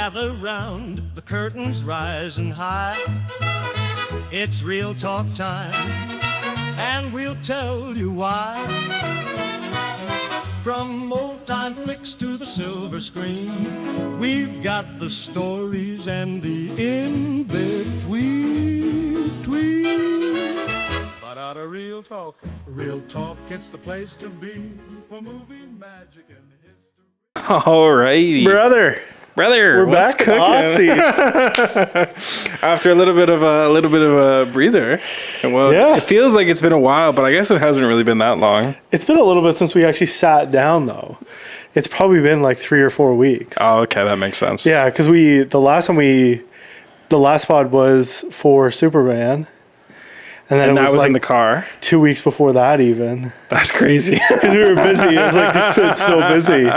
gather round, the curtains rising high. It's real talk time, and we'll tell you why. From old-time flicks to the silver screen, we've got the stories and the in-between. But out of real talk, it's the place to be for movie magic and history. Alrighty. Brother, We're back cooking. After a little bit of a breather. Well, Yeah. It feels like it's been a while, but I guess it hasn't really been that long. It's been a little bit since we actually sat down, though. It's probably been like 3 or 4 weeks. Oh, okay, that makes sense. Yeah, because the last pod was for Superman. And then And it that was like in the car. 2 weeks before that even. That's crazy. Because we were busy. It was like, just been so busy.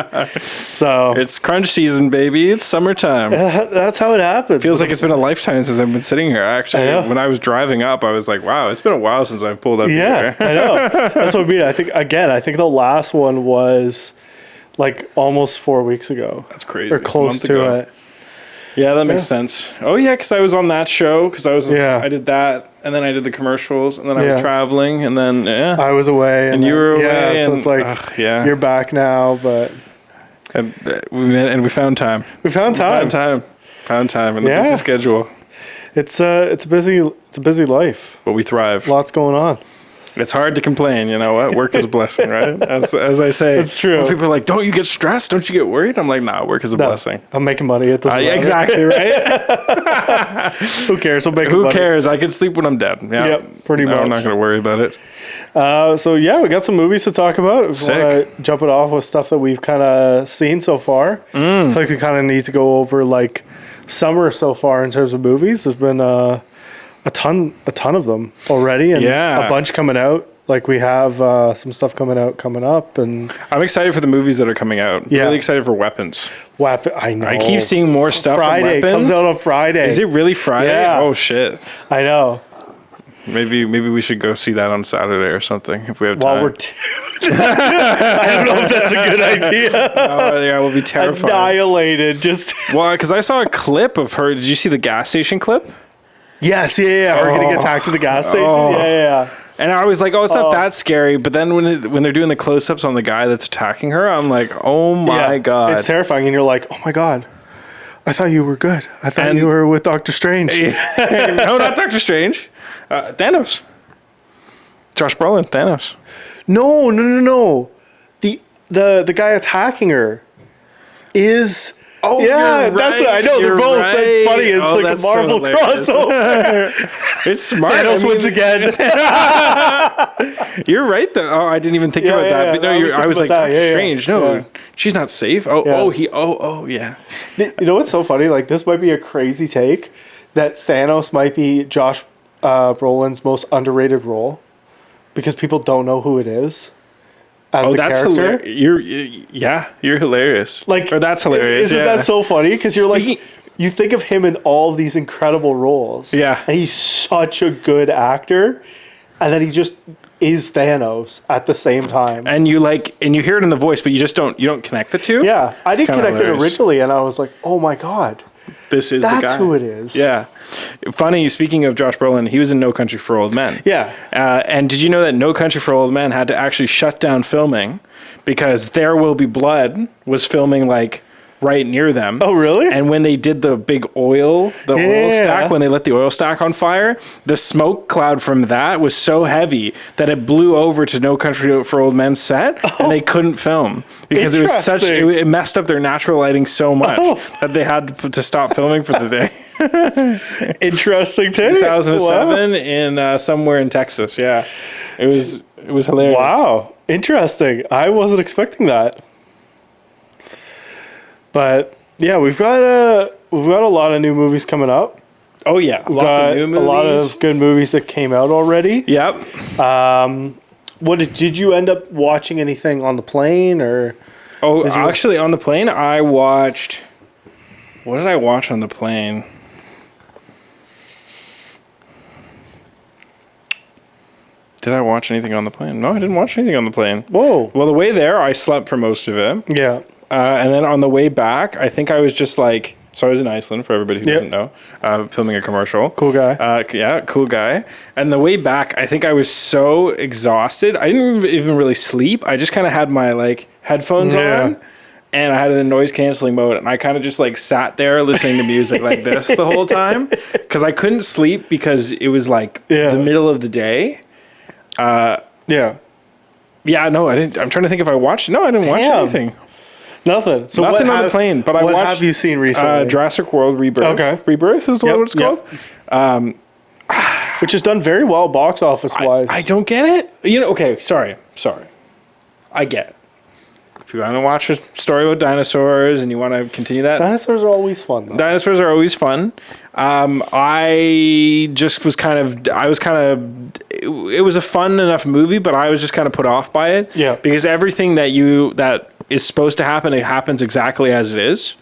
So It's crunch season, baby. It's summertime. that's how it happens. Feels like it's been a lifetime since I've been sitting here. Actually, I know. when I was driving up, I was like, wow, it's been a while since I've pulled up Yeah, here. I know. That's what I mean. I think the last one was like almost 4 weeks ago. That's crazy. Or close A month ago. to it. Yeah, that makes sense. Oh yeah, because I was on that show. Because I did that, and then I did the commercials, and then I was traveling, and then I was away. And you were away, Yeah, so and- it's like, you're back now, but and we met, and we found time. we found time. Found time in the Yeah. busy schedule, It's a busy life. but we thrive. Lots going on. It's hard to complain. You know what? Work is a blessing, right? As I say, It's true. When people are like, "Don't you get stressed? Don't you get worried?" I'm like, "Nah, work is a blessing." I'm making money. It doesn't matter. Exactly, right? Who cares? I'm making Who money. cares? I can sleep when I'm dead. Yeah, Yep, pretty No, much. I'm not going to worry about it. So yeah, we got some movies to talk about. If we Sick. want to jump it off with stuff that we've kind of seen so far. I feel like we kind of need to go over like summer so far in terms of movies. There's been a ton of them already, and Yeah. a bunch coming out. Like we have some stuff coming up, and I'm excited for the movies that are coming out. Yeah. Really excited for Weapons. I know. I keep seeing more stuff Friday on Weapons. comes out on Friday. Is it really Friday? Yeah. Oh shit. I know. Maybe we should go see that on Saturday or something if we have time. While we're I don't know if that's a good idea. Oh, yeah, we'll be terrified. Annihilated. Just Well, because I saw a clip of her. Did you see the gas station clip? yes, yeah. We're getting attacked at the gas station. Yeah. And I was like, oh, it's not that scary. But then when they're doing the close-ups on the guy that's attacking her, I'm like, oh my God. It's terrifying, and you're like, oh my God, I thought you were good. I thought you were with Doctor Strange. No, not Doctor Strange. Thanos. Josh Brolin, Thanos. No. The guy attacking her is. Oh, yeah, you're that's right. I know they're You're both. right. That's funny. It's Oh, like that's a so Marvel hilarious. crossover. It's smart. Thanos wins again. You're right, though. Oh, I didn't even think about that. But no, I was like, that. Doctor Yeah. Strange. No, Yeah. she's not safe. Oh, yeah. You know what's so funny? Like this might be a crazy take that Thanos might be Josh Brolin's most underrated role because people don't know who it is as the that's character. hilarious. You're hilarious. Like, or that's hilarious. Isn't that so funny? Because you're like, Speaking- you think of him in all of these incredible roles. Yeah. And he's such a good actor. And then he just is Thanos at the same time. And you hear it in the voice, but you don't connect the two. Yeah. I It's didn't kinda connect it hilarious. originally, and I was like, oh my God. This is the That's guy. who it is. Yeah. Funny, speaking of Josh Brolin, he was in No Country for Old Men. Yeah. And did you know that No Country for Old Men had to actually shut down filming because There Will Be Blood was filming like right near them. Oh, really? And when they did the big oil stack, when they lit the oil stack on fire, the smoke cloud from that was so heavy that it blew over to No Country for Old Men set, and they couldn't film because it was it messed up their natural lighting so much that they had to stop filming for the day. Interesting take. 2007 in somewhere in Texas. Yeah, it was hilarious. Wow. Interesting. I wasn't expecting that. But yeah, we've got a lot of new movies coming up. Oh yeah, lots of new movies. A lot of good movies that came out already. Yep. What did you end up watching anything on the plane or? Oh, actually, on the plane, I watched. What did I watch on the plane? Did I watch anything on the plane? No, I didn't watch anything on the plane. Whoa. Well, the way there, I slept for most of it. Yeah. And then on the way back, I think I was just like So I was in Iceland, for everybody who doesn't know, filming a commercial. Cool guy. Cool guy. And the way back, I think I was so exhausted. I didn't even really sleep. I just kind of had my like headphones on, and I had it in noise canceling mode, and I kind of just like sat there listening to music like this the whole time because I couldn't sleep because it was like the middle of the day. Yeah, no, I didn't. I'm trying to think if I watched. No, I didn't watch anything. Nothing. So nothing on the plane. But I watched. What have you seen recently? Jurassic World Rebirth. Okay. Rebirth is what it's called. Which has done very well box office wise. I don't get it. You know. Okay. Sorry. I get it. If you want to watch a story about dinosaurs and you want to continue that, dinosaurs are always fun. Though. Dinosaurs are always fun. I just was kind of. It was a fun enough movie, but I was just kind of put off by it. Yeah. Because everything that is supposed to happen, it happens exactly as it is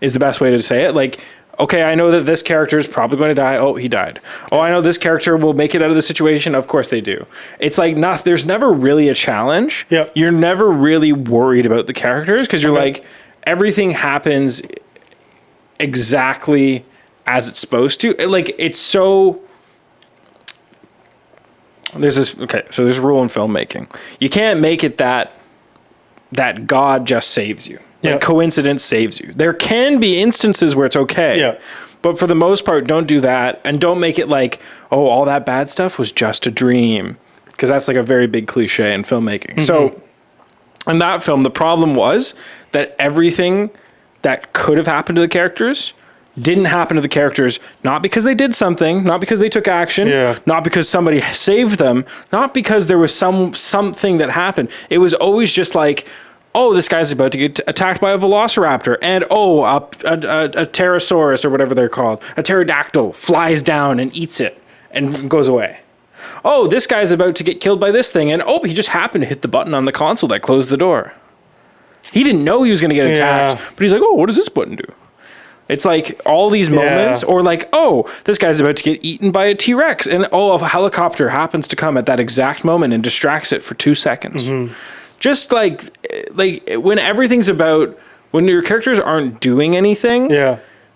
the best way to say it. Like, okay, I know that this character is probably going to die. Oh, he died. Oh, I know this character will make it out of the situation. Of course they do. It's like there's never really a challenge. Yeah. You're never really worried about the characters because you're like, everything happens exactly as it's supposed to. Like, it's so... There's a rule in filmmaking. You can't make it that God just saves you. Like coincidence saves you. There can be instances where it's okay. Yeah. But for the most part, don't do that. And don't make it like, oh, all that bad stuff was just a dream. Because that's like a very big cliche in filmmaking. Mm-hmm. So in that film, the problem was that everything that could have happened to the characters didn't happen to the characters, not because they did something, not because they took action, not because somebody saved them, not because there was something that happened. It was always just like, oh, this guy's about to get attacked by a velociraptor, and a pterosaurus or whatever they're called, a pterodactyl flies down and eats it and goes away. Oh, this guy's about to get killed by this thing, and he just happened to hit the button on the console that closed the door. He didn't know he was going to get attacked, but he's like, oh, what does this button do? It's like all these moments, or like, oh, this guy's about to get eaten by a T-Rex, and a helicopter happens to come at that exact moment and distracts it for 2 seconds. Mm-hmm. Just like when everything's about, when your characters aren't doing anything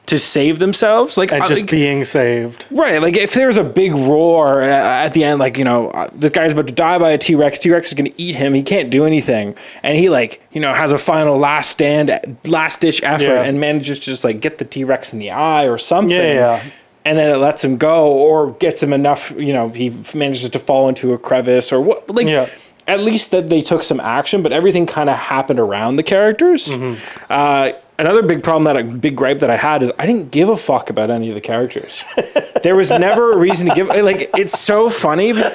to save themselves, like, and just being saved. Right. Like if there's a big roar at the end, like, this guy's about to die by a T-Rex. T-Rex is going to eat him. He can't do anything. And he has a final last ditch effort and manages to just like get the T-Rex in the eye or something. Yeah. And then it lets him go or gets him enough, he manages to fall into a crevice or what, at least that they took some action, but everything kind of happened around the characters. Mm-hmm. Another big big gripe that I had is I didn't give a fuck about any of the characters. There was never a reason to give. Like, it's so funny. But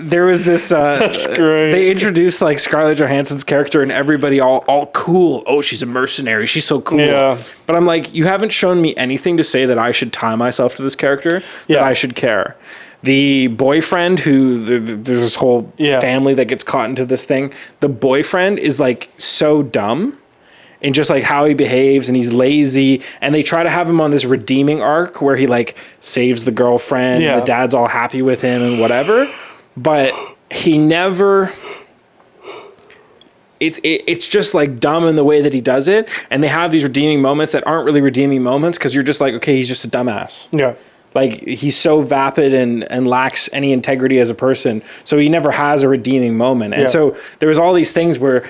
there was this. That's great. They introduced like Scarlett Johansson's character and everybody all cool. Oh, she's a mercenary. She's so cool. Yeah. But I'm like, you haven't shown me anything to say that I should tie myself to this character. That I should care. The boyfriend there's this whole family that gets caught into this thing. The boyfriend is like so dumb in just like how he behaves, and he's lazy, and they try to have him on this redeeming arc where he like saves the girlfriend and the dad's all happy with him and whatever, but he never... It's just like dumb in the way that he does it, and they have these redeeming moments that aren't really redeeming moments because you're just like, okay, he's just a dumbass. Yeah. Like, he's so vapid and lacks any integrity as a person, so he never has a redeeming moment. And so there was all these things where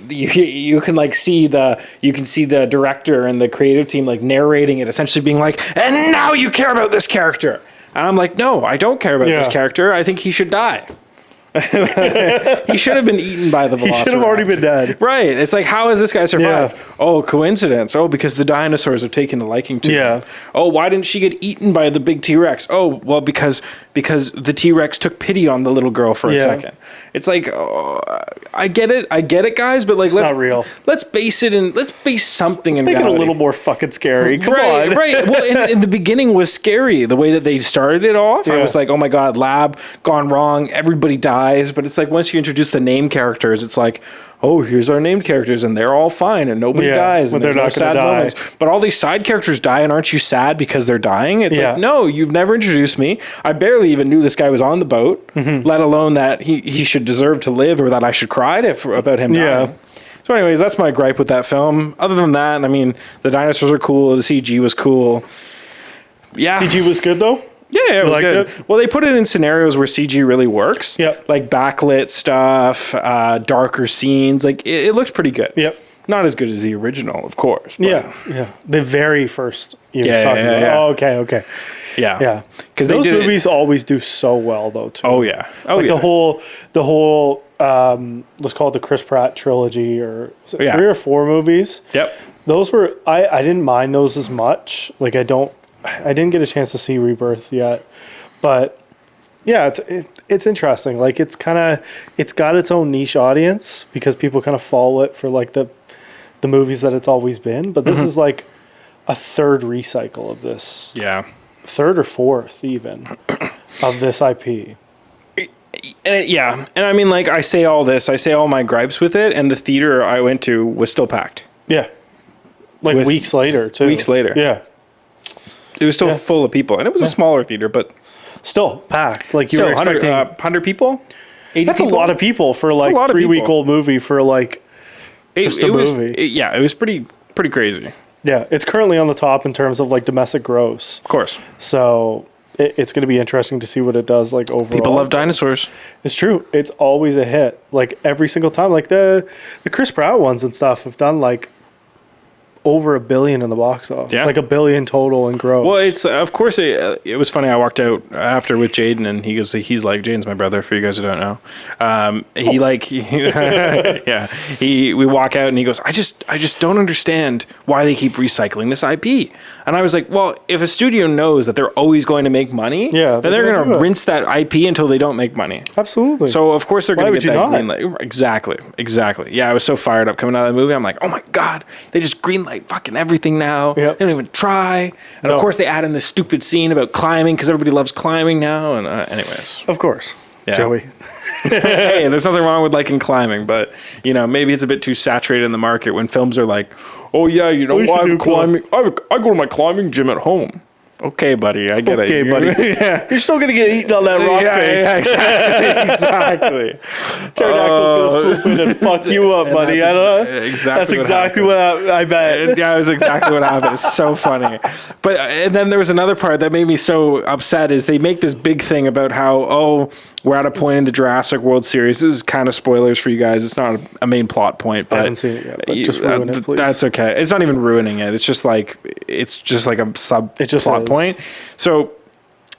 you can like see the director and the creative team like narrating it, essentially being like, and now you care about this character. And I'm like, no, I don't care about this character. I think he should die. He should have been eaten by the velociraptor. He should have already been dead. Right. It's like, how has this guy survived? Oh, coincidence. Oh, because the dinosaurs have taken a liking to him. Oh, why didn't she get eaten by the big T-Rex? Oh, well, because the T-Rex took pity on the little girl for a second. It's like, I get it, guys, but like, let's not real. Let's base something in reality. Make it a little more fucking scary. Come on. Right. Well, in the beginning was scary. The way that they started it off, I was like, oh my God, lab gone wrong. Everybody died. But it's like once you introduce the name characters, it's like, oh, here's our named characters, and they're all fine, and nobody dies, and there's no sad moments. But all these side characters die, and aren't you sad because they're dying? It's like, no, you've never introduced me. I barely even knew this guy was on the boat, let alone that he should deserve to live or that I should cry about him dying. So anyways, that's my gripe with that film. Other than that, I mean, the dinosaurs are cool. The CG was cool. Yeah. CG was good though. Yeah, it was liked good. it? Well, they put it in scenarios where CG really works. Yep. Like backlit stuff, darker scenes. Like it looks pretty good. Yep. Not as good as the original, of course. But Yeah. The very first. Yeah. Oh, okay. Yeah. Yeah. Because Those movies always do so well though too. Oh yeah. Oh Like yeah. the whole let's call it the Chris Pratt trilogy, or was it Yeah. 3 or 4 movies? Yep. Those were I didn't mind those as much. Like I didn't get a chance to see Rebirth yet, but yeah, it's interesting. Like it's got its own niche audience because people kind of follow it for like the movies that it's always been. But this is like a third recycle of this. Yeah. Third or fourth even of this IP. And I mean, like, I say all my gripes with it, and the theater I went to was still packed. Yeah. Like With- weeks later too. Weeks later. Yeah. It was still full of people, and it was a smaller theater, but Still packed. Like you still were expecting 100 people. 80 that's people? a lot of people for a like lot of 3-week-old movie for like just a movie. It was pretty crazy. Yeah, it's currently on the top in terms of like domestic gross. Of course, So it's going to be interesting to see what it does like overall. people love dinosaurs. It's true. It's always a hit. Like every single time. Like the Chris Pratt ones and stuff have done like over $1 billion in the box office. Yeah. Like $1 billion total in gross. Well, it's of course it was funny. I walked out after with Jaden, and he's like, Jaden's my brother. For you guys who don't know, we walk out, and he goes, I just don't understand why they keep recycling this IP. And I was like, well, if a studio knows that they're always going to make money, Yeah, then they're they're going gonna to do it. rinse that IP until they don't make money. Absolutely. So of course they're going to would get you that not? green light. Exactly. Yeah, I was so fired up coming out of the movie. I'm like, oh my god, they just green light fucking everything now. Yep. They don't even try. And No. of course they add in this stupid scene about climbing because everybody loves climbing now. And anyways, of course. Yeah. Joey. hey, there's nothing wrong with liking climbing, but maybe it's a bit too saturated in the market when films are like, oh yeah, We should I do have climbing. I go to my climbing gym at home. Okay, buddy, I get it. Okay, buddy. yeah. You're still going to get eaten on that rock face. Yeah, exactly. Pterodactyl's going to swoop in and fuck you up, buddy. I don't know. Exactly. That's exactly what I bet. Yeah, it was exactly what happened. It's so funny. But and then there was another part that made me so upset is they make this big thing about how, we're at a point in the Jurassic World series. This is kind of spoilers for you guys. It's not a main plot point, but I haven't seen it yet, but just ruin it, please. That's okay. It's not even ruining it. It's just like a sub plot point. So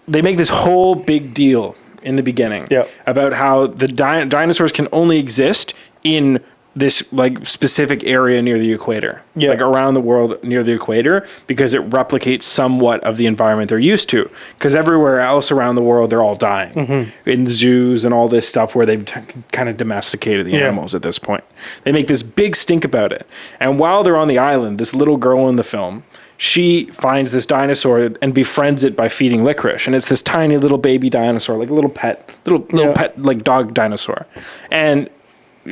they make this whole big deal in the beginning about how the dinosaurs can only exist in this like specific area near the equator, like around the world near the equator, because it replicates somewhat of the environment they're used to. Because everywhere else around the world, they're all dying in zoos and all this stuff where they've kind of domesticated the animals at this point. They make this big stink about it. And while they're on the island, this little girl in the film, she finds this dinosaur and befriends it by feeding licorice. And it's this tiny little baby dinosaur, like a little pet, pet, like dog dinosaur. And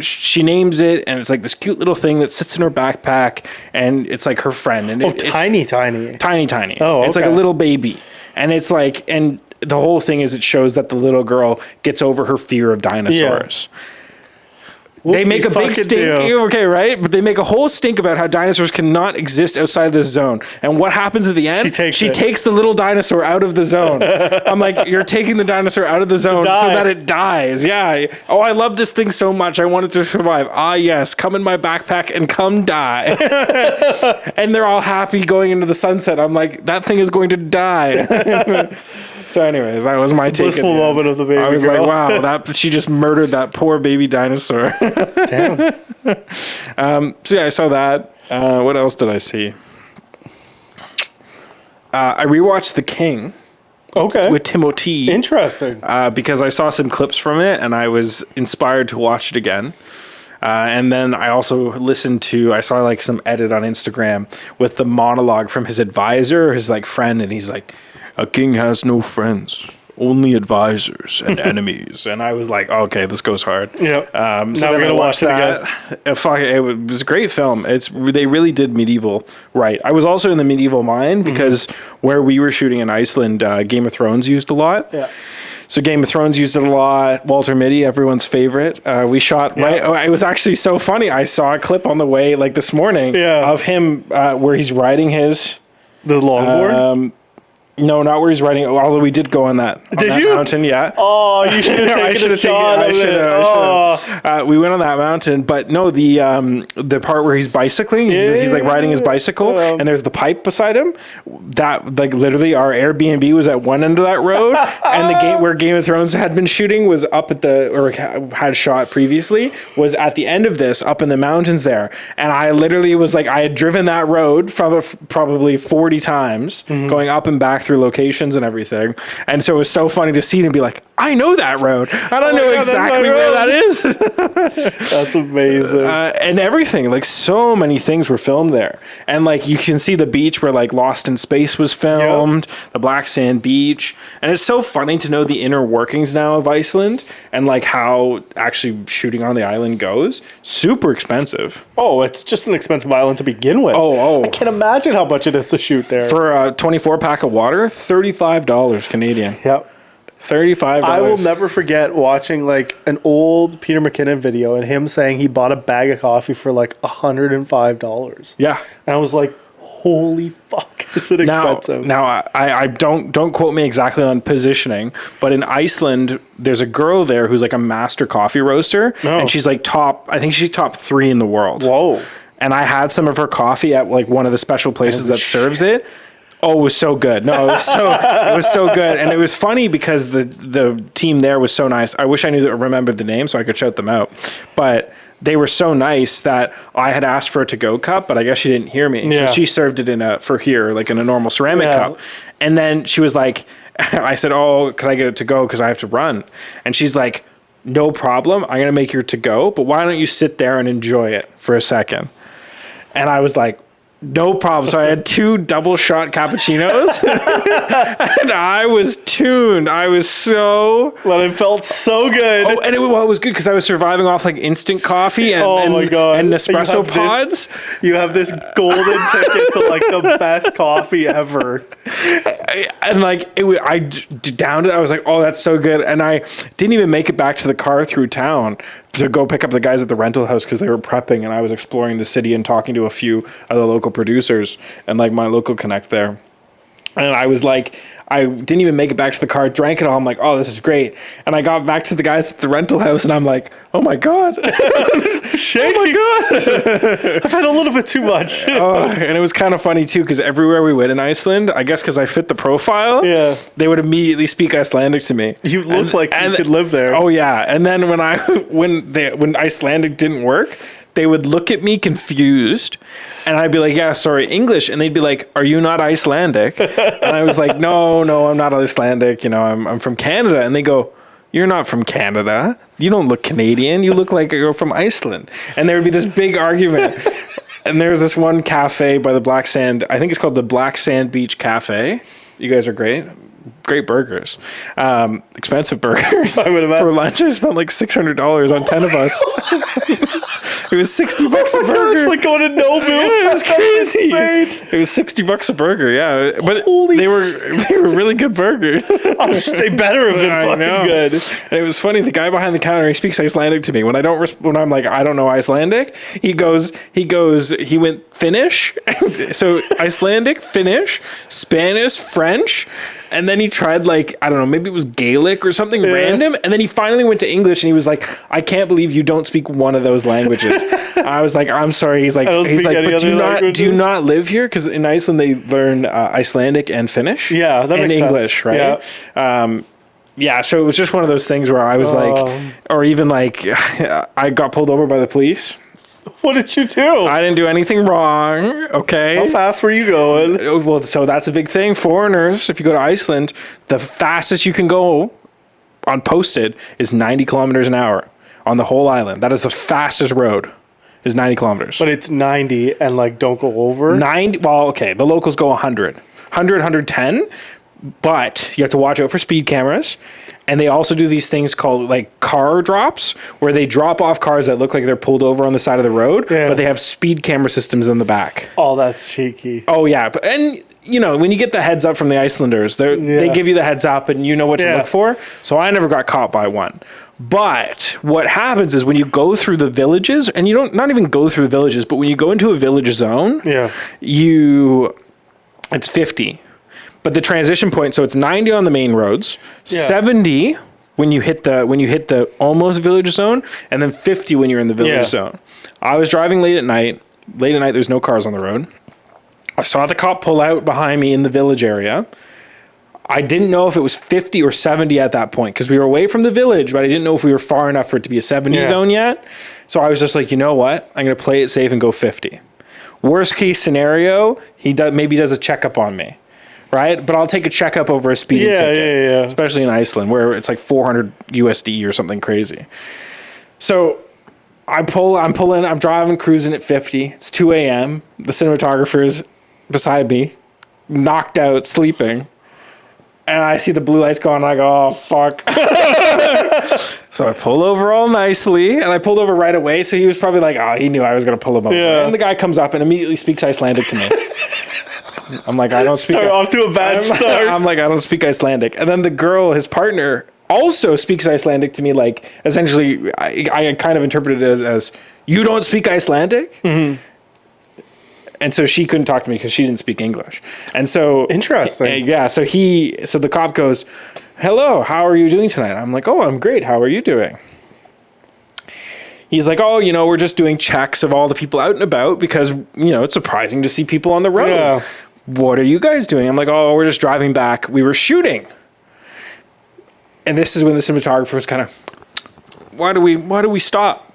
she names it, and it's like this cute little thing that sits in her backpack, and it's like her friend. And it's tiny. Tiny. Oh, okay. It's like a little baby. And it's like, and the whole thing is it shows that the little girl gets over her fear of dinosaurs. They make a big stink, okay, right? But they make a whole stink about how dinosaurs cannot exist outside this zone. And what happens at the end? She takes the little dinosaur out of the zone. I'm like, you're taking the dinosaur out of the zone so that it dies. Yeah. Oh, I love this thing so much. I want it to survive. Ah, yes. Come in my backpack and come die. And they're all happy going into the sunset. I'm like, that thing is going to die. So anyways, that was my take. Blissful moment of the baby girl. I was like, wow, she just murdered that poor baby dinosaur. Damn. So yeah, I saw that. What else did I see? I rewatched The King. Okay. With Timothy. Interesting. Because I saw some clips from it and I was inspired to watch it again. And then I also I saw like some edit on Instagram with the monologue from his advisor, his like friend, and he's like, a king has no friends, only advisors and enemies. And I was like, okay, this goes hard. Yeah. So now we're gonna watch that. It was a great film. They really did medieval right. I was also in the medieval mind because where we were shooting in Iceland, Game of Thrones used a lot. Yeah. So Game of Thrones used it a lot. Walter Mitty, everyone's favorite. We shot right. Oh, it was actually so funny. I saw a clip on the way like this morning of him where he's riding the longboard. No, not where he's riding. Although we did go on that. Did you? Mountain, yeah. Oh, you should have taken a shot of it. We went on that mountain, but no, the part where he's bicycling, he's like riding his bicycle, and there's the pipe beside him. That like literally our Airbnb was at one end of that road, and the gate where Game of Thrones had been shooting was up at had shot previously was at the end of this, up in the mountains there. And I literally was like, I had driven that road from probably 40 times, going up and back through locations and everything, and so it was so funny to see it and be like, I know that road. I don't know exactly where that is. That's amazing. And everything, like so many things were filmed there, and like you can see the beach where like Lost in Space was filmed, the black sand beach, and it's so funny to know the inner workings now of Iceland and like how actually shooting on the island goes. Super expensive. Oh, it's just an expensive island to begin with. I can't imagine how much it is to shoot there. For a 24 pack of water, $35 Canadian. Yep. $35. I will never forget watching like an old Peter McKinnon video and him saying he bought a bag of coffee for like $105. Yeah. And I was like, holy fuck, is it expensive? Now I don't quote me exactly on positioning, but in Iceland, there's a girl there who's like a master coffee roaster, and she's like I think she's top 3 in the world. Whoa. And I had some of her coffee at like one of the special places that serves it. Oh, it was so good. No, it was so good. And it was funny because the team there was so nice. I wish I remembered the name so I could shout them out. But they were so nice that I had asked for a to-go cup, but I guess she didn't hear me. Yeah. So she served it in a normal ceramic cup. And then she was like, I said, oh, can I get it to go? Because I have to run. And she's like, no problem. I'm going to make your to go, but why don't you sit there and enjoy it for a second? And I was like, no problem. So I had 2 double shot cappuccinos and I was tuned. I was so... Well, it felt so good. Oh, and it was good because I was surviving off like instant coffee and, my God. And Nespresso pods. You have this golden ticket to like the best coffee ever. And like, I downed it. I was like, oh, that's so good. And I didn't even make it back to the car through town to go pick up the guys at the rental house because they were prepping, and I was exploring the city and talking to a few of the local producers and like my local connect there. And I was like, I didn't even make it back to the car, drank it all. I'm like, oh, this is great. And I got back to the guys at the rental house and I'm like, oh my God. Shaking. Oh my God. I've had a little bit too much. And it was kind of funny too, because everywhere we went in Iceland, I guess because I fit the profile, they would immediately speak Icelandic to me. You look like you could live there. Oh yeah. And then when Icelandic didn't work, they would look at me confused and I'd be like, yeah, sorry, English. And they'd be like, are you not Icelandic? And I was like, no, I'm not Icelandic. You know, I'm from Canada. And they go, you're not from Canada. You don't look Canadian. You look like you're from Iceland. And there would be this big argument. And there's this one cafe by the Black Sand. I think it's called the Black Sand Beach Cafe. You guys are great. Great burgers. Expensive burgers. I would imagine. For lunch, I spent like $600 on 10 of us. It was $60 a burger. It's like going to Nobu. Yeah, it was crazy. It was $60 a burger. Yeah, but they were really good burgers. They better have been fucking good. And it was funny. The guy behind the counter, he speaks Icelandic to me. When I'm like, I don't know Icelandic. He went Finnish. So Icelandic, Finnish, Spanish, French. And then he tried like, I don't know, maybe it was Gaelic or something random. And then he finally went to English and he was like, I can't believe you don't speak one of those languages. I was like, I'm sorry. He's like, but do you not live here? Because in Iceland, they learn Icelandic and Finnish. Yeah, that and makes English, sense. Right? Yeah. So it was just one of those things where I was like, or even like, I got pulled over by the police. What did you do? I didn't do anything wrong. Okay. How fast were you going? Well, so that's a big thing. Foreigners, if you go to Iceland, the fastest you can go on posted is 90 kilometers an hour on the whole island. That is the fastest road, is 90 kilometers. But it's 90 and like don't go over? 90. Well, okay. The locals go 100, 110, but you have to watch out for speed cameras. And they also do these things called like car drops, where they drop off cars that look like they're pulled over on the side of the road, but they have speed camera systems in the back. Oh, that's cheeky. Oh yeah, and you know, when you get the heads up from the Icelanders, they give you the heads up and you know what to look for. So I never got caught by one. But what happens is when you go through the villages, and you don't not even go through the villages, but when you go into a village zone, it's 50. But the transition point, so it's 90 on the main roads, 70 when you hit the almost village zone, and then 50 when you're in the village zone. I was driving late at night. Late at night, there's no cars on the road. I saw the cop pull out behind me in the village area. I didn't know if it was 50 or 70 at that point because we were away from the village, but I didn't know if we were far enough for it to be a 70 zone yet. So I was just like, you know what? I'm going to play it safe and go 50. Worst case scenario, maybe does a checkup on me, right? But I'll take a checkup over a speeding ticket, especially in Iceland where it's like 400 USD or something crazy. So I'm driving, cruising at 50. It's 2 a.m. The cinematographer's beside me, knocked out, sleeping. And I see the blue lights going, and I go, oh, fuck. So I pull over all nicely, and I pulled over right away. So he was probably like, oh, he knew I was going to pull him over. Yeah. And the guy comes up and immediately speaks Icelandic to me. I'm like, I don't speak. Start off to a bad start. I'm like, I don't speak Icelandic. And then the girl, his partner, also speaks Icelandic to me. Like, essentially, I kind of interpreted it as you don't speak Icelandic? Mm-hmm. And so she couldn't talk to me because she didn't speak English. And so interesting. Yeah. So the cop goes, hello, how are you doing tonight? I'm like, oh, I'm great. How are you doing? He's like, oh, you know, we're just doing checks of all the people out and about because, you know, it's surprising to see people on the road. Yeah. What are you guys doing? I'm like, oh, we're just driving back. We were shooting. And this is when the cinematographer was kind of, why do we stop?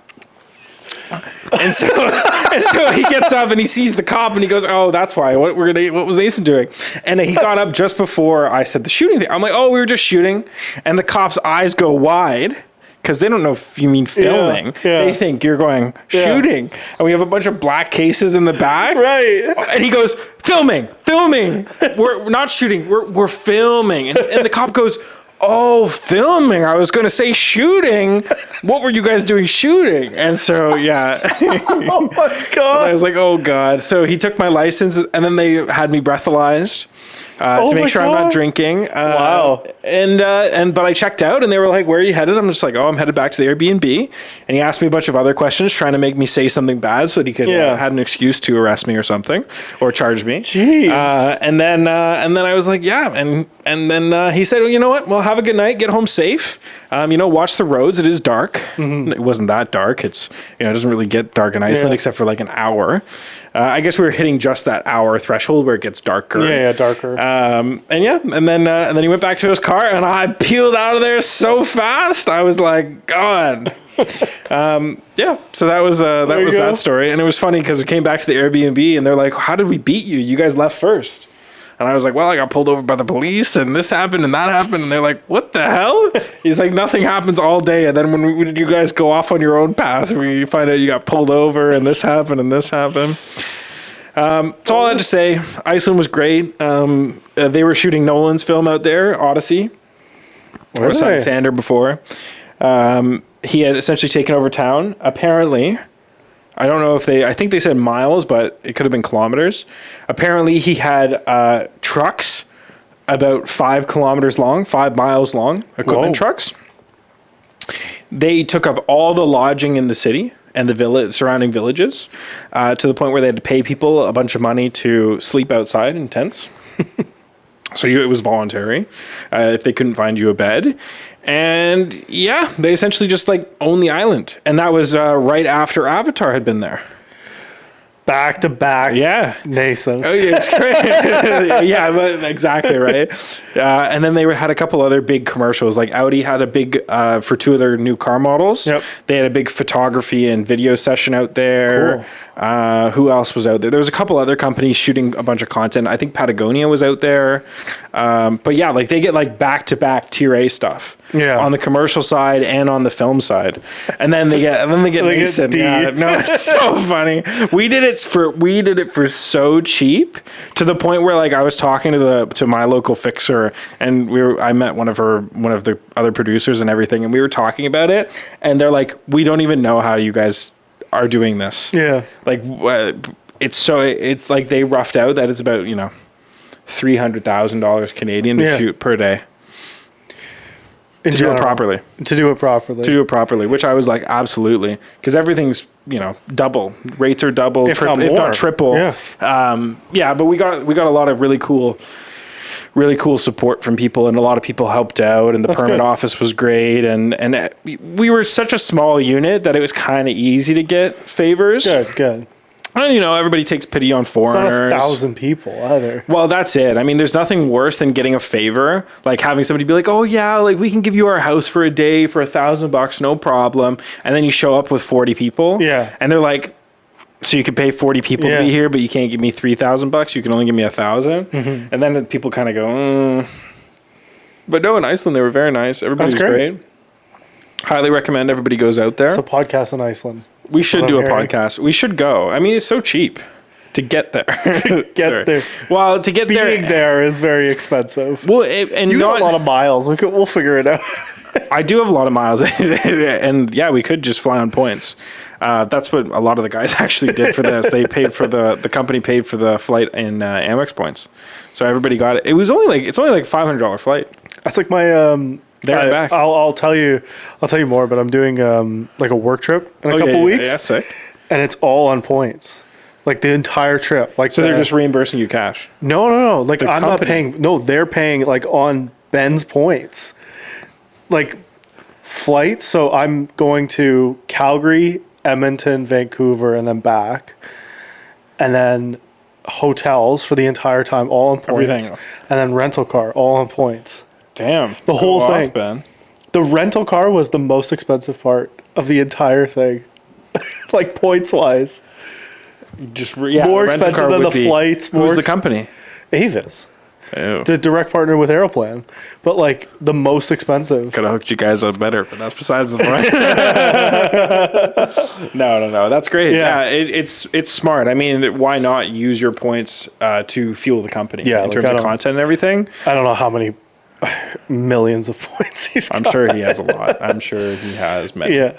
And so he gets up and he sees the cop and he goes, oh, that's why. What was Nathan doing? And he got up just before I said the shooting thing. I'm like, oh, we were just shooting. And the cop's eyes go wide because they don't know if you mean filming. Yeah. They think you're going shooting. And we have a bunch of black cases in the back. Right. And he goes, filming. We're not shooting. We're filming. And the cop goes, oh, filming. I was going to say shooting. What were you guys doing shooting? And so, yeah. Oh, my God. I was like, oh, God. So he took my license, and then they had me breathalyzed to make sure I'm not drinking. Wow. But I checked out, and they were like, where are you headed? I'm just like, oh, I'm headed back to the Airbnb. And he asked me a bunch of other questions, trying to make me say something bad so that he could had an excuse to arrest me or something, or charge me. Jeez. And then I was like, yeah. And then he said, well, you know what? Well, have a good night. Get home safe. You know, watch the roads. It is dark. Mm-hmm. It wasn't that dark. It's, you know, it doesn't really get dark in Iceland except for like an hour. I guess we were hitting just that hour threshold where it gets darker. Yeah, darker. And then he went back to his car, and I peeled out of there so fast. I was like, God. So that was that story, and it was funny because we came back to the Airbnb, and they're like, how did we beat you? You guys left first. And I was like, well, I got pulled over by the police, and this happened, and that happened. And they're like, what the hell? He's like, nothing happens all day. And then when you guys go off on your own path, we find out you got pulled over, and this happened, and this happened. That's all I had to say. Iceland was great. They were shooting Nolan's film out there, Odyssey. I was talking to Sander before. He had essentially taken over town. Apparently, I don't know I think they said miles, but it could have been kilometers. Apparently, he had trucks about 5 miles long, equipment trucks. They took up all the lodging in the city and the surrounding villages to the point where they had to pay people a bunch of money to sleep outside in tents. So it was voluntary if they couldn't find you a bed. And yeah, they essentially just like own the island. And that was right after Avatar had been there. Back to back. Yeah. Nathan. Oh, yeah, it's great. Yeah, but exactly, right? And then they had a couple other big commercials. Like Audi had a big, for 2 of their new car models. Yep. They had a big photography and video session out there. Cool. Who else was out there? There was a couple other companies shooting a bunch of content. I think Patagonia was out there. But yeah, like they get like back-to-back Tier A stuff. Yeah. On the commercial side and on the film side. And then they get Mason. Yeah. No, it's so funny. We did it for so cheap to the point where like I was talking to my local fixer, and I met one of the other producers and everything, and we were talking about it, and they're like, we don't even know how you guys are doing this. Yeah. Like it's like they roughed out that it's about, you know, $300,000 Canadian to shoot per day. In To general, do it properly. To do it properly. To do it properly, which I was like, absolutely. Because everything's, double. Rates are double, If not if more. not triple. Yeah. But we got a lot of really cool support from people, and a lot of people helped out, and the permit good. office was great, and we were such a small unit that it was kind of easy to get favors. Good. And, everybody takes pity on It's not foreigners. 1,000 people either. Well, that's it. I mean, there's nothing worse than getting a favor, like having somebody be like, "Oh yeah, like we can give you our house for a day for $1,000, no problem," and then you show up with 40 people, and they're like, "So you can pay 40 people to be here, but you can't give me $3,000. You can only give me 1,000." Mm-hmm. And then people kind of go, But no, in Iceland they were very nice. Everybody was great. Highly recommend everybody goes out there. It's a podcast in Iceland. We should do a hearing. podcast. We should go. I mean, it's so cheap to get there. Get there. Well, to get Being there. there is very expensive. Well, and You not got a lot of miles. We'll figure it out. I do have a lot of miles, and yeah, we could just fly on points. That's what a lot of the guys actually did for this. They paid for the company paid for the flight in Amex points, so everybody got it. It's only like $500 flight. That's like my There and back. I'll tell you more, but I'm doing like a work trip in a couple weeks. Yeah, sick. And it's all on points. Like the entire trip. Like So they're just reimbursing you cash. No. Like The I'm company. not paying. No, they're paying like on Ben's points. Like flights. So I'm going to Calgary, Edmonton, Vancouver, and then back. And then hotels for the entire time, all on points. Everything. And then rental car, all on points. Damn. The whole Go thing. off, Ben. The rental car was the most expensive part of the entire thing. Like points wise. Just More the rental expensive car than would the be- flights. Who's the company? Avis. Ew. The direct partner with Aeroplan. But like the most expensive. Could have hooked you guys up better, but that's besides the point. No. That's great. Yeah. It's smart. I mean, why not use your points to fuel the company Yeah, in like, terms I of don't- content and everything? I don't know how many millions of points he's I'm got. sure he has a lot. I'm sure he has many. Yeah.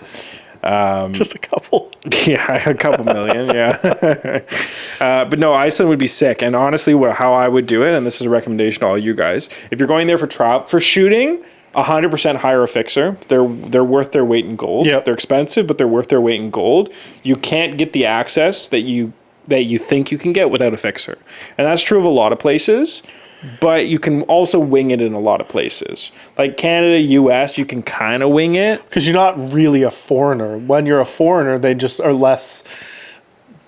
Just a couple. Yeah, a couple million, yeah. But no, Iceland would be sick. And honestly, how I would do it, and this is a recommendation to all you guys, if you're going there for shooting, 100% hire a fixer. They're worth their weight in gold. Yep. They're expensive, but they're worth their weight in gold. You can't get the access that you think you can get without a fixer. And that's true of a lot of places. But you can also wing it in a lot of places. Like Canada, US, you can kind of wing it. Because you're not really a foreigner. When you're a foreigner, they just are less...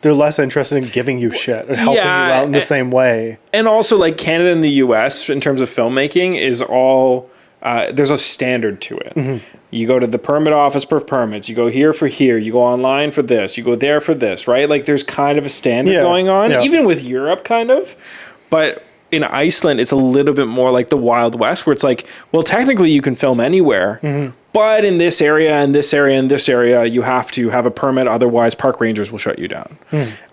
They're less interested in giving you shit or helping you out in the same way. And also, like Canada and the US, in terms of filmmaking, is all... there's a standard to it. Mm-hmm. You go to the permit office for permits. You go here for here. You go online for this. You go there for this, right? Like there's kind of a standard going on. Even with Europe, kind of. But... in Iceland, it's a little bit more like the Wild West, where it's like, well, technically you can film anywhere, but in this area and this area and this area, you have to have a permit. Otherwise, park rangers will shut you down.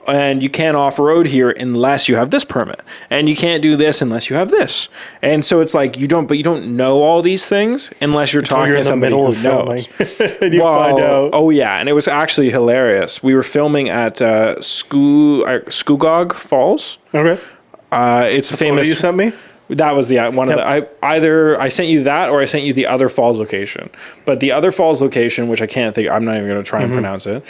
And you can't off-road here unless you have this permit. And you can't do this unless you have this. And so it's like, you don't know all these things unless you're talking to somebody who knows. And you find out. Oh, yeah. And it was actually hilarious. We were filming at Skugog Falls. Okay. It's a famous. You sent me? That was the one of the. I sent you that, or I sent you the other falls location. But the other falls location, which I can't think, I'm not even going to try and pronounce it.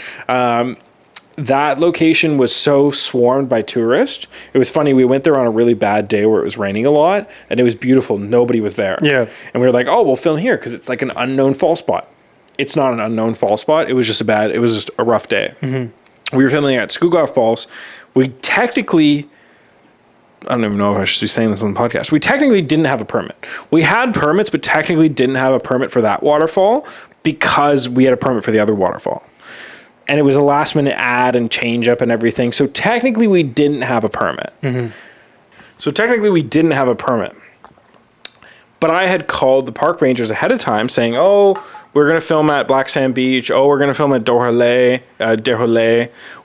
That location was so swarmed by tourists. It was funny. We went there on a really bad day where it was raining a lot, and it was beautiful. Nobody was there. Yeah. And we were like, oh, we'll film here because it's like an unknown fall spot. It's not an unknown fall spot. It was just a rough day. We were filming at Skugog Falls. We technically. I don't even know if I should be saying this on the podcast. We technically didn't have a permit. We had permits, but technically didn't have a permit for that waterfall because we had a permit for the other waterfall. And it was a last minute ad and change up and everything. So technically we didn't have a permit. But I had called the park rangers ahead of time saying, oh, we're going to film at Black Sand Beach. Oh, we're going to film at Derholé.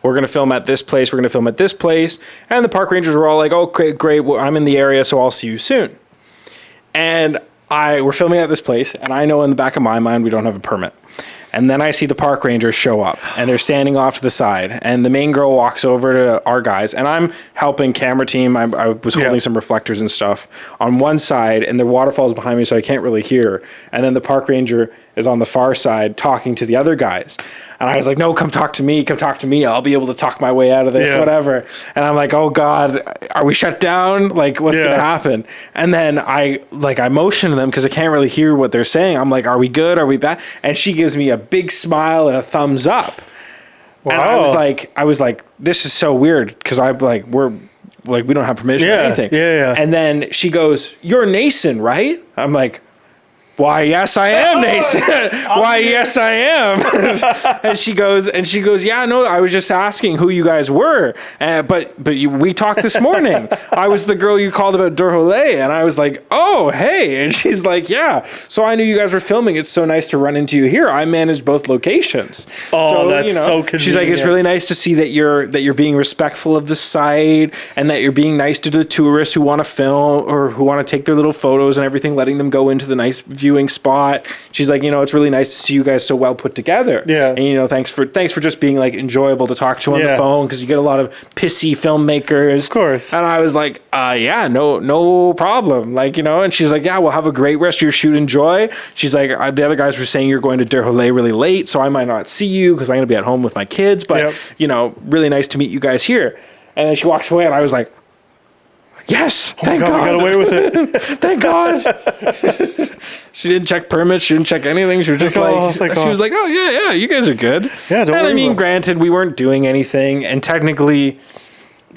We're going to film at this place. We're going to film at this place. And the park rangers were all like, oh, great. Well, I'm in the area, so I'll see you soon. And we're filming at this place, and I know in the back of my mind we don't have a permit. And then I see the park rangers show up, and they're standing off to the side. And the main girl walks over to our guys, and I'm helping camera team. I was holding some reflectors and stuff on one side, and the waterfall's behind me, so I can't really hear. And then the park ranger is on the far side talking to the other guys. And I was like, no, come talk to me. I'll be able to talk my way out of this, whatever. And I'm like, oh God, are we shut down? Like, what's going to happen? And then I motion to them because I can't really hear what they're saying. I'm like, are we good? Are we bad? And she gives me a big smile and a thumbs up. Wow. And I was like, this is so weird because I'm like, we don't have permission or anything. Yeah. And then she goes, you're Nason, right? I'm like, why, yes, I am, Nathan. Why, yes, I am. and she goes, yeah, no, I was just asking who you guys were. But we talked this morning. I was the girl you called about Durholé. And I was like, oh, hey. And she's like, yeah. So I knew you guys were filming. It's so nice to run into you here. I managed both locations. Oh, so, that's so convenient. She's like, it's really nice to see that you're being respectful of the site and that you're being nice to the tourists who want to film or who want to take their little photos and everything, letting them go into the nice viewing spot. She's like, it's really nice to see you guys so well put together. Yeah. And thanks for just being like enjoyable to talk to on the phone because you get a lot of pissy filmmakers. Of course. And I was like, no problem. And she's like, yeah, we'll have a great rest of your shoot. Enjoy. She's like, the other guys were saying you're going to Durholé really late, so I might not see you because I'm going to be at home with my kids. But really nice to meet you guys here. And then she walks away, and I was like, yes, thank God. We got away with it. Thank God. She didn't check permits. She didn't check anything. She was just she was like, oh, yeah, you guys are good. Yeah, don't worry. Granted, we weren't doing anything. And technically,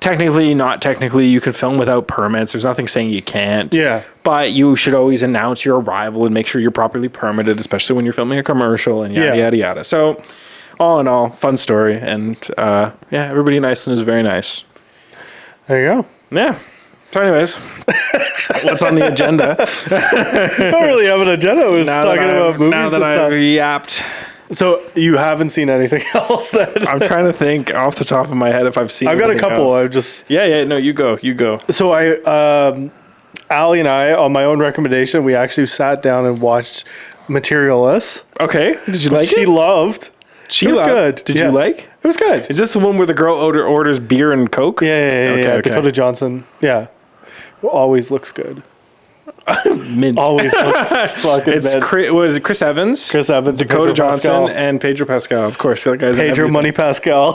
not technically, you can film without permits. There's nothing saying you can't. Yeah. But you should always announce your arrival and make sure you're properly permitted, especially when you're filming a commercial and yada, yada. So, all in all, fun story. And, everybody in Iceland is very nice. There you go. Yeah. So anyways, what's on the agenda? I don't really have an agenda. I was talking about movies now that I've yapped. So you haven't seen anything else then? I'm trying to think off the top of my head if I've seen I've got a couple. Else. I've just... Yeah, no, you go. So Allie and I, on my own recommendation, we actually sat down and watched Materialist. Okay. Did you like it? She loved. It was good. Did you like? It was good. Is this the one where the girl orders beer and Coke? Yeah. Okay. Dakota Johnson. Yeah. Always looks good. Mint. Always looks fucking It's Chris Evans? Chris Evans. Dakota Johnson and Pedro Pascal. Of course. That guy's Pedro Money Pascal.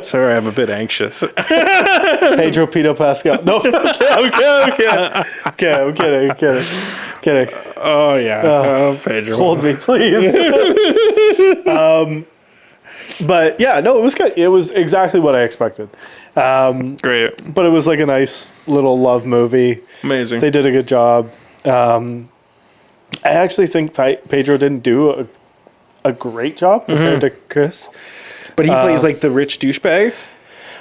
Sorry, I'm a bit anxious. Pedro Pito Pascal. No, okay. I'm kidding. Oh, yeah. Pedro. Hold me, please. But yeah, no, it was good. It was exactly what I expected. Great. But it was like a nice little love movie. Amazing. They did a good job. I actually think Pedro didn't do a great job compared to Chris. But he plays like the rich douchebag?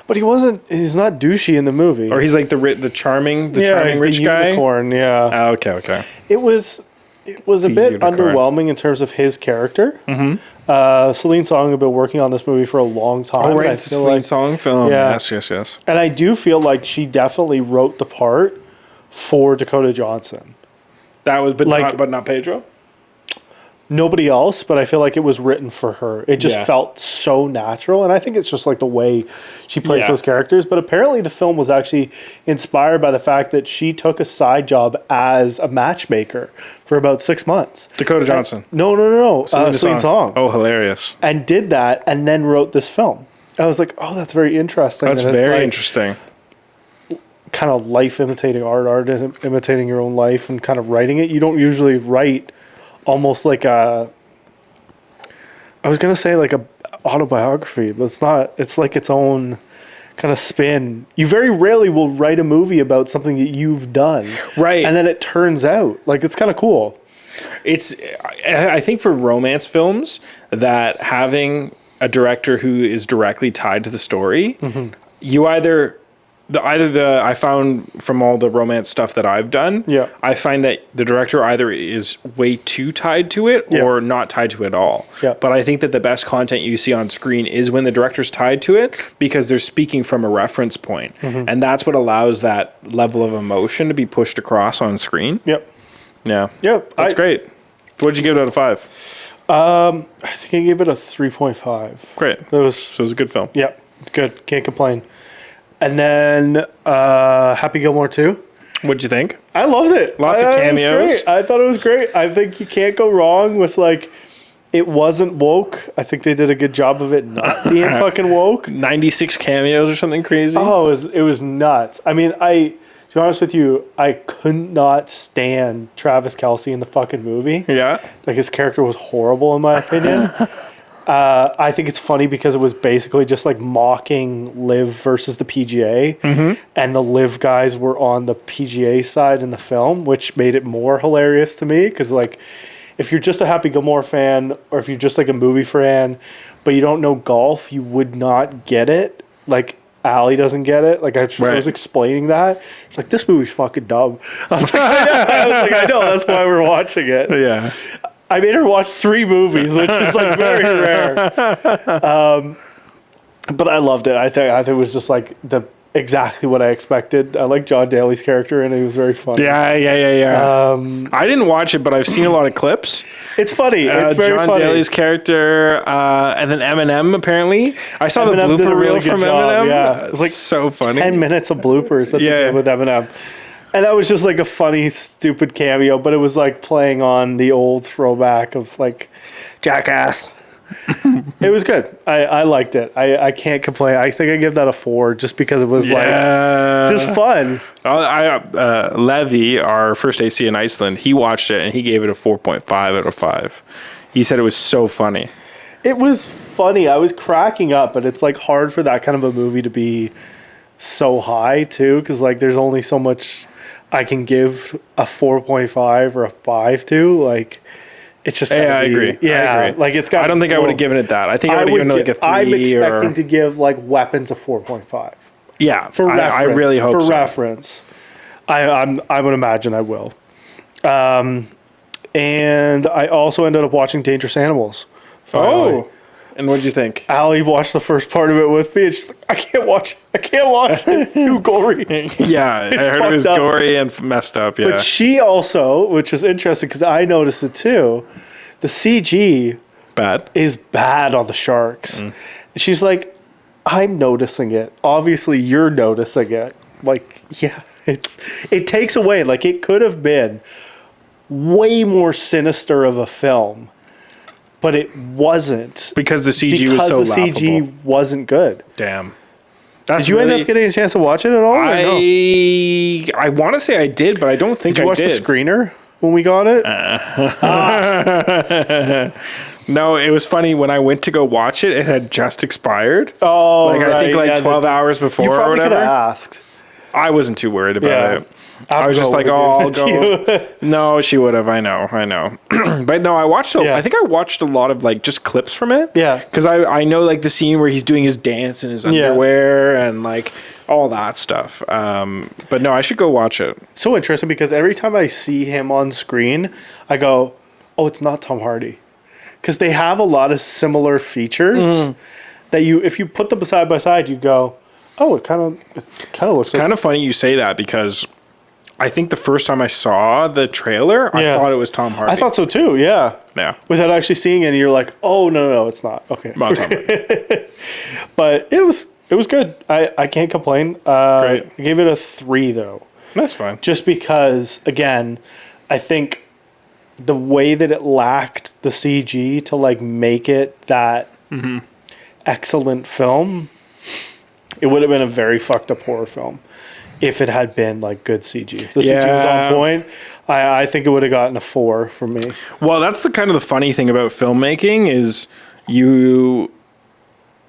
But he's not douchey in the movie. Or he's like the charming rich guy? Unicorn, yeah. Oh, okay. It was a bit underwhelming in terms of his character. Mm-hmm. Celine Song had been working on this movie for a long time. Oh, right, it's a Celine Song film. Yeah. Yes. And I do feel like she definitely wrote the part for Dakota Johnson. That was, but not Pedro? Nobody else, but I feel like it was written for her. It just felt so natural, and I think it's just like the way she plays those characters. But apparently the film was actually inspired by the fact that she took a side job as a matchmaker for about 6 months. Dakota Johnson? No. Celine Song. Oh, hilarious. And did that, and then wrote this film. I was like, oh, that's very interesting. That's very interesting. Kind of life imitating art imitating your own life and kind of writing it. You don't usually write almost like I was going to say like a autobiography, but it's not. It's like its own kind of spin. You very rarely will write a movie about something that you've done. Right. And then it turns out. Like, it's kind of cool. I think for romance films that having a director who is directly tied to the story, you I found from all the romance stuff that I've done, I find that the director either is way too tied to it or not tied to it at all. Yeah. But I think that the best content you see on screen is when the director's tied to it because they're speaking from a reference point. And that's what allows that level of emotion to be pushed across on screen. Yep. Yeah. Yep. That's great. What did you give it out of 5? I think I gave it a 3.5. Great. It was, So it was a good film. yeah, it's good. Can't complain. And then Happy Gilmore 2. What'd you think? I loved it. Lots of thought it was cameos. great. I thought it was great. I think you can't go wrong with like, it wasn't woke. I think they did a good job of it not being fucking woke. 96 cameos or something crazy. Oh, it was nuts. I mean, to be honest with you, I could not stand Travis Kelce in the fucking movie. Yeah. Like, his character was horrible in my opinion. I think it's funny because it was basically just like mocking Liv versus the PGA, and the Liv guys were on the PGA side in the film, which made it more hilarious to me. Because like, if you're just a Happy Gilmore fan, or if you're just like a movie fan, but you don't know golf, you would not get it. Like, Allie doesn't get it. Like, I was explaining that. She's like, this movie's fucking dumb. I was like, I know. That's why we're watching it. Yeah. I made her watch 3 movies, which is like very rare. But I loved it. I think it was just like exactly what I expected. I like John Daly's character, and he was very funny. Yeah. I didn't watch it, but I've seen a lot of clips. It's funny. It's very John funny. Daly's character, and then Eminem. Apparently, I saw Eminem the did a blooper really reel good from job, Eminem. yeah. It was like so funny. 10 minutes of bloopers that they did with Eminem. And that was just like a funny, stupid cameo, but it was like playing on the old throwback of like Jackass. It was good. I liked it. I can't complain. I think I give that a 4 just because it was like just fun. Levy, our first AC in Iceland, he watched it and he gave it a 4.5 out of 5. He said it was so funny. It was funny. I was cracking up, but it's like hard for that kind of a movie to be so high too, because like there's only so much I can give a 4.5 or a 5 to. Like, it's just I agree. Yeah, I agree. Like it's got. I don't think I would have given it that. I think I would have given it like a 3. I'm expecting to give like Weapons a 4.5. Yeah, For reference. I really hope for so. reference. I would imagine I will. And I also ended up watching Dangerous Animals. Finally. Oh, and what did you think? Allie watched the first part of it with me. And she's like, I can't watch it. It's too gory. Yeah, I heard it was fucked up. gory and messed up. Yeah, But she also, which is interesting because I noticed it too, the CG bad. is bad on the sharks. And she's like, I'm noticing it. Obviously, you're noticing it. Like, yeah, it takes away. Like, it could have been way more sinister of a film, but it wasn't Because the CG was so laughable. CG wasn't good. Damn. Did you end up getting a chance to watch it at all? Or no? I want to say I did, but I don't think Did you I watch did. the screener when we got it? No, it was funny when I went to go watch it. It had just expired. Oh, like I think right, like 12 hours before you or probably could whatever. have asked. I wasn't too worried about Yeah. it. I was just like, oh, I'll go. No, she would have. I know. But no, I watched. I think I watched a lot of like just clips from it. Yeah. Because I know like the scene where he's doing his dance in his underwear and like all that stuff. But no, I should go watch it. So interesting because every time I see him on screen, I go, oh, it's not Tom Hardy. Because they have a lot of similar features that if you put them side by side, you go, oh, it kind of looks like. Kind of funny you say that because I think the first time I saw the trailer, I thought it was Tom Hardy. I thought so too, yeah. Yeah. Without actually seeing it, and you're like, oh, no, it's not. Okay. Not Tom Hardy. But it was good. I can't complain. Great. I gave it a 3, though. That's fine. Just because, again, I think the way that it lacked the CG to like make it that excellent film, it would have been a very fucked up horror film if it had been like good CG. If the CG was on point, I think it would have gotten a 4 from me. Well, that's the kind of the funny thing about filmmaking is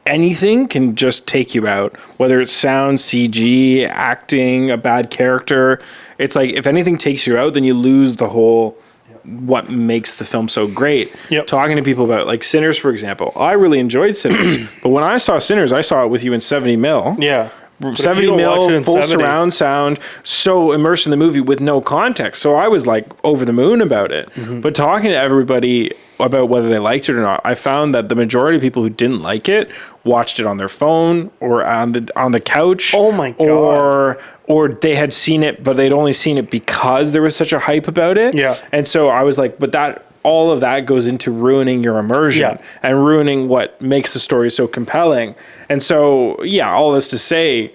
anything can just take you out, whether it's sound, CG, acting, a bad character. It's like if anything takes you out, then you lose the whole what makes the film so great. Talking to people about like Sinners, for example. I really enjoyed Sinners, but when I saw Sinners, I saw it with you in 70 mil. Yeah. 70 mil, full surround sound, so immersed in the movie with no context. So I was like over the moon about it. But talking to everybody about whether they liked it or not, I found that the majority of people who didn't like it watched it on their phone or on the couch. Oh my God. Or they had seen it, but they'd only seen it because there was such a hype about it. Yeah. And so I was like, but that all of that goes into ruining your immersion and ruining what makes the story so compelling. And so, yeah, all this to say,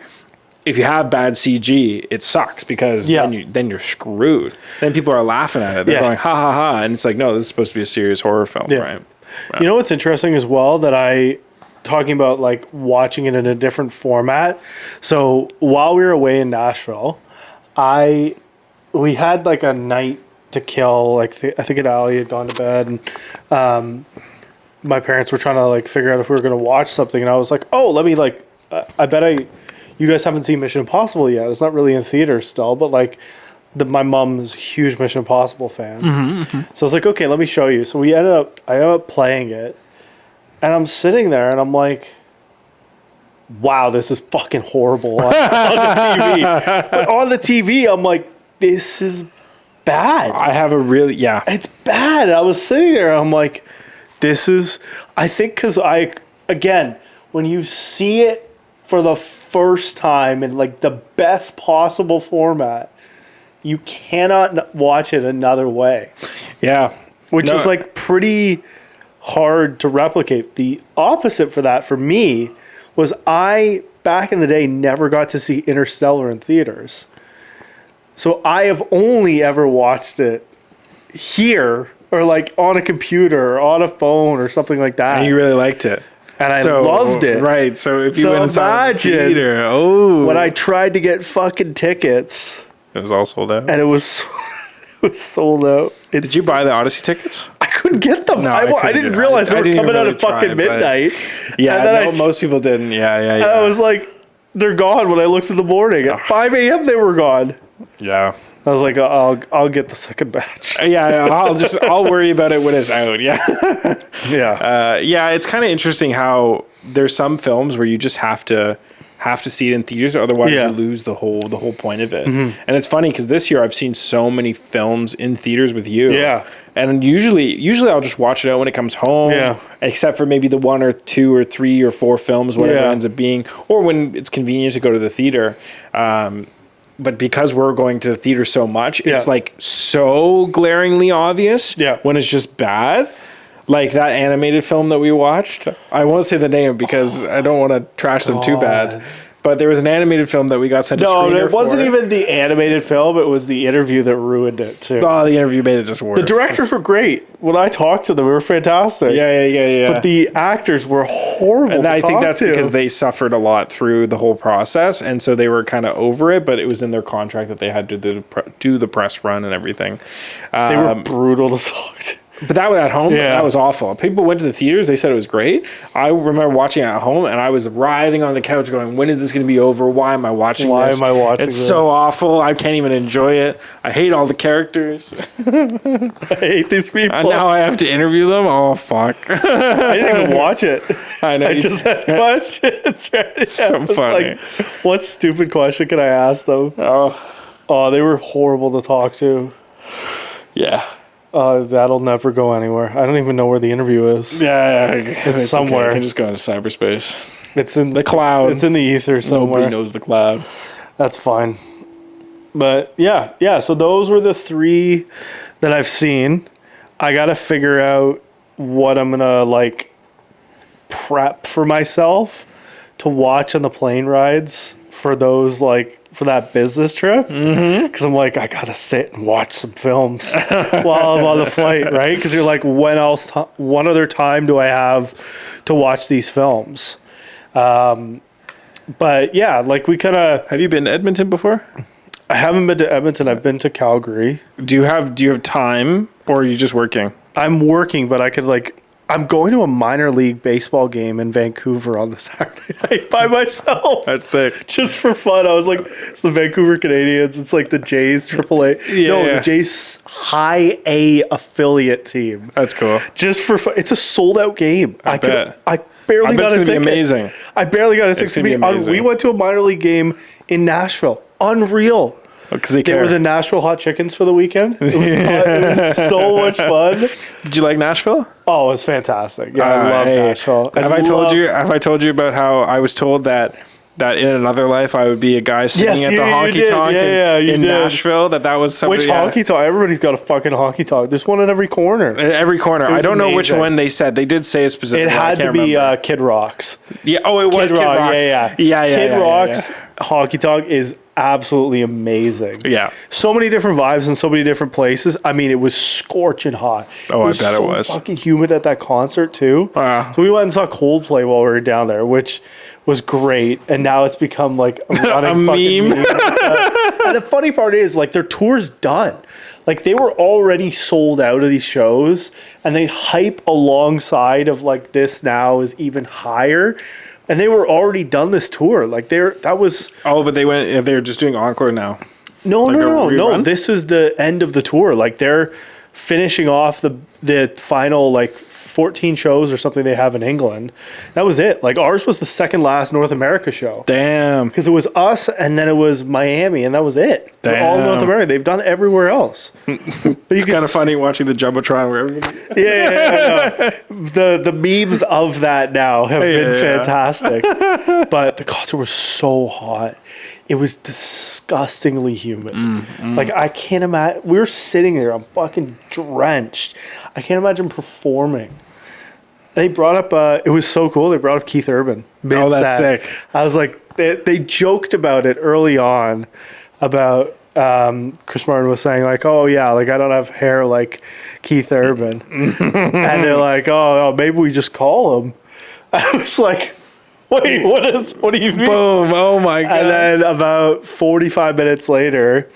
if you have bad CG, it sucks because then you're screwed. Then people are laughing at it. They're going, ha ha ha. And it's like, no, this is supposed to be a serious horror film, right? You know what's interesting as well that talking about like watching it in a different format. So while we were away in Nashville, we had like a night to kill. Like I think Allie had gone to bed, and my parents were trying to like figure out if we were going to watch something. And I was like, oh, let me like, I bet you guys haven't seen Mission Impossible yet. It's not really in theaters still, but like my mom is a huge Mission Impossible fan. So I was like, okay, let me show you. So I ended up playing it, and I'm sitting there and I'm like, wow, this is fucking horrible on the TV. But on the TV, I'm like, this is bad. I have a really, It's bad. I was sitting there and I'm like, I think because again, when you see it for the first time in like the best possible format, you cannot watch it another way. Yeah. Which is like pretty hard to replicate. The opposite for that for me was I, back in the day, never got to see Interstellar in theaters. So I have only ever watched it here or like on a computer or on a phone or something like that. And you really liked it. And I loved it. Right. So if you went inside the theater, when I tried to get fucking tickets, it was all sold out. And it was sold out. Did you buy the Odyssey tickets? I couldn't get them. No, I didn't realize they were coming out at fucking midnight. Yeah, most people didn't. Yeah. And I was like, they're gone when I looked in the morning. At 5 a.m. they were gone. Yeah. I was like, I'll get the second batch. Yeah, I'll worry about it when it's out. Yeah. Yeah. It's kind of interesting how there's some films where you just have to see it in theaters, otherwise you lose the whole point of it. And it's funny because this year I've seen so many films in theaters with you. Yeah. And usually I'll just watch it out when it comes home. Yeah. Except for maybe the 1 or 2 or 3 or 4 films, whatever it ends up being, or when it's convenient to go to the theater. But because we're going to the theater so much, it's like so glaringly obvious when it's just bad. Like that animated film that we watched. I won't say the name because I don't want to trash them too bad. But there was an animated film that we got sent to screener for. No, it wasn't even the animated film. It was the interview that ruined it, too. Oh, the interview made it just worse. The directors were great. When I talked to them, they were fantastic. Yeah. But the actors were horrible. And I think that's because they suffered a lot through the whole process. And so they were kind of over it, but it was in their contract that they had to do the press run and everything. They were brutal to talk to. But that was at home. Yeah. That was awful. People went to the theaters. They said it was great. I remember watching it at home, and I was writhing on the couch going, when is this going to be over? Why am I watching this? It's so awful. I can't even enjoy it. I hate all the characters. I hate these people. And now I have to interview them? Oh, fuck. I didn't even watch it. I know. I just asked questions. Right? It's so funny. Like, what stupid question can I ask them? Oh, they were horrible to talk to. Yeah. That'll never go anywhere. I don't even know where the interview is. Yeah. It's somewhere. Okay. I can just go into cyberspace. It's in the cloud. It's in the ether somewhere. Nobody knows the cloud. That's fine. But yeah. So those were the 3 that I've seen. I got to figure out what I'm going to like prep for myself to watch on the plane rides for those for that business trip, because I'm like, I gotta sit and watch some films while I'm on the flight, right? Because you're like, what other time do I have to watch these films? But yeah, like we kind of. Have you been to Edmonton before? I haven't been to Edmonton. I've been to Calgary. Do you have time, or are you just working? I'm working, but I could I'm going to a minor league baseball game in Vancouver on the Saturday night by myself. That's sick. Just for fun. I was like, it's the Vancouver Canadians. It's like the Jays AAA. The Jays High A affiliate team. That's cool. Just for fun. It's a sold out game. I barely got a ticket. Be amazing. I barely got a ticket. We went to a minor league game in Nashville. Unreal. Because they were the Nashville Hot Chickens for the weekend. It was so much fun. Did you like Nashville? Oh, it was fantastic. Yeah, I love Nashville. Have I told you about how I was told that that in another life I would be a guy singing Yes, at the you honky did. tonk You in did. Nashville. That was somebody. Which honky tonk? Everybody's got a fucking honky tonk. There's one in every corner. In every corner. I was don't know which amazing. one they said. They did say a specific. It had to be remember. Kid Rock's. Yeah. Oh, it was Kid Rock's. Yeah. Kid Rock's honky tonk is absolutely amazing. Yeah. So many different vibes in so many different places. I mean, it was scorching hot. Oh, I bet it was. Fucking humid at that concert too. So we went and saw Coldplay while we were down there, which was great. And now it's become like a running fucking meme. And the funny part is, like, their tour's done. Like, they were already sold out of these shows, and they hype alongside of like this now is even higher. And they were already done this tour. Like that was Oh, but they're just doing encore now. no. rerun? This is the end of the tour. Like they're finishing off the final like 14 shows or something they have in England. That was it. Like ours was the second last North America show. Damn. Because it was us and then it was Miami and that was it. They're all North America. They've done everywhere else. But It's kind of funny watching the Jumbotron where everybody. Yeah. The memes of that now have been fantastic. But the concert was so hot. It was disgustingly humid. Like I can't imagine. We were sitting there. I'm fucking drenched. I can't imagine performing. They brought up. It was so cool. They brought up Keith Urban. Oh, that's sick. I was like, they joked about it early on. About Chris Martin was saying like, oh yeah, like I don't have hair like Keith Urban, and they're like, oh, maybe we just call him. I was like, wait, what do you mean? Boom. Oh my God. And then about 45 minutes later,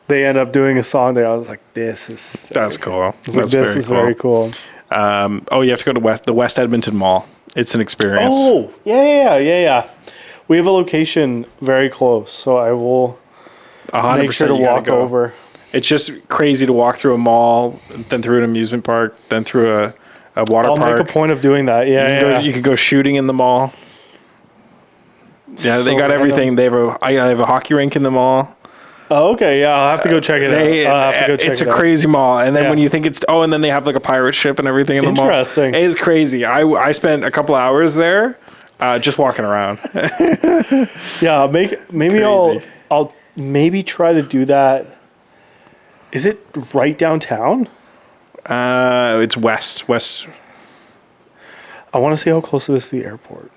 they end up doing a song there. I was like, this is sick. That's cool. This is very cool. Oh, you have to go to the West Edmonton Mall. It's an experience. Oh, yeah. We have a location very close, so I will 100% make sure to you gotta walk go. over. It's just crazy to walk through a mall, then through an amusement park, then through a water I'll park. make a point of doing that. Yeah, You could go shooting in the mall. Yeah, they So got random. everything. I have a hockey rink in the mall. Oh, okay. Yeah, I'll have to go check it out. I'll have to go check It's it a out. crazy mall, and then Yeah. when you think and then they have like a pirate ship and everything in the mall. Interesting. It's crazy. I spent a couple hours there, just walking around. Yeah, maybe Crazy. I'll maybe try to do that. Is it right downtown? It's west. I want to see how close it is to the airport.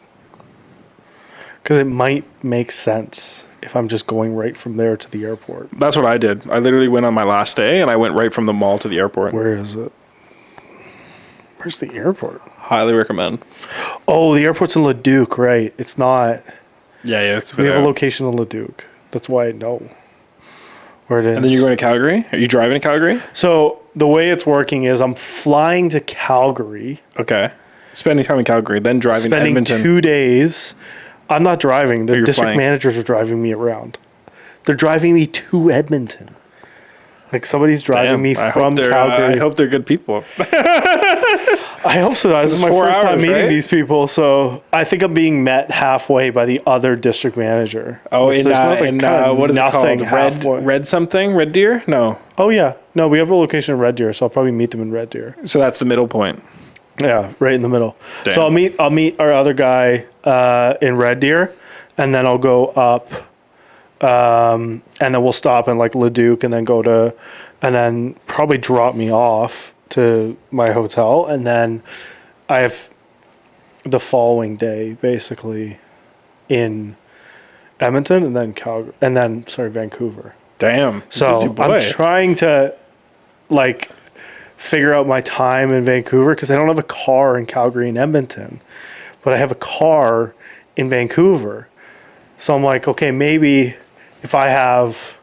Because it might make sense if I'm just going right from there to the airport. That's what I did. I literally went on my last day, and I went right from the mall to the airport. Where is it? Where's the airport? Highly recommend. Oh, the airport's in Leduc, right? It's not. Yeah. It's We have a location in Leduc. That's why I know where it is. And then you're going to Calgary? Are you driving to Calgary? So the way it's working is I'm flying to Calgary, Okay. Spending time in Calgary, then driving to spending Edmonton. 2 days. I'm not driving. The you're district flying. managers are driving me around. They're driving me to Edmonton. Like somebody's driving Damn, me I from hope they're, Calgary. I hope they're good people. I hope so. This is my 4 first time hours, meeting right? these people, so I think I'm being met halfway by the other district manager. Oh, Which in there's nothing, kind of what is it nothing called? halfway. Red something? Red Deer? No. Oh yeah, no, we have a location in Red Deer, so I'll probably meet them in Red Deer. So that's the middle point. Yeah, right in the middle. Damn. So I'll meet our other guy in Red Deer, and then I'll go up, and then we'll stop in like Leduc, and then go to, and then probably drop me off to my hotel, and then I have the following day basically in Edmonton, and then Calgary, and then Vancouver. Damn. So busy boy. I'm trying to like figure out my time in Vancouver because I don't have a car in Calgary and Edmonton, but I have a car in Vancouver. So I'm like, okay, maybe if I have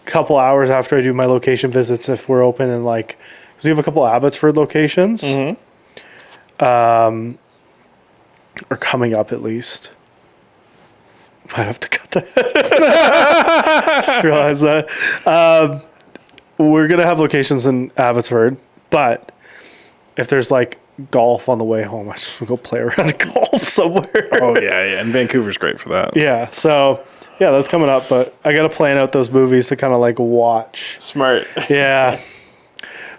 a couple hours after I do my location visits, if we're open and like, because we have a couple Abbotsford locations, or coming up at least. Might have to cut that. Just realized that. We're going to have locations in Abbotsford, but if there's like golf on the way home, I just want to go play around golf somewhere. Oh, yeah. And Vancouver's great for that. Yeah. So, yeah, that's coming up, but I got to plan out those movies to kind of like watch. Smart. Yeah.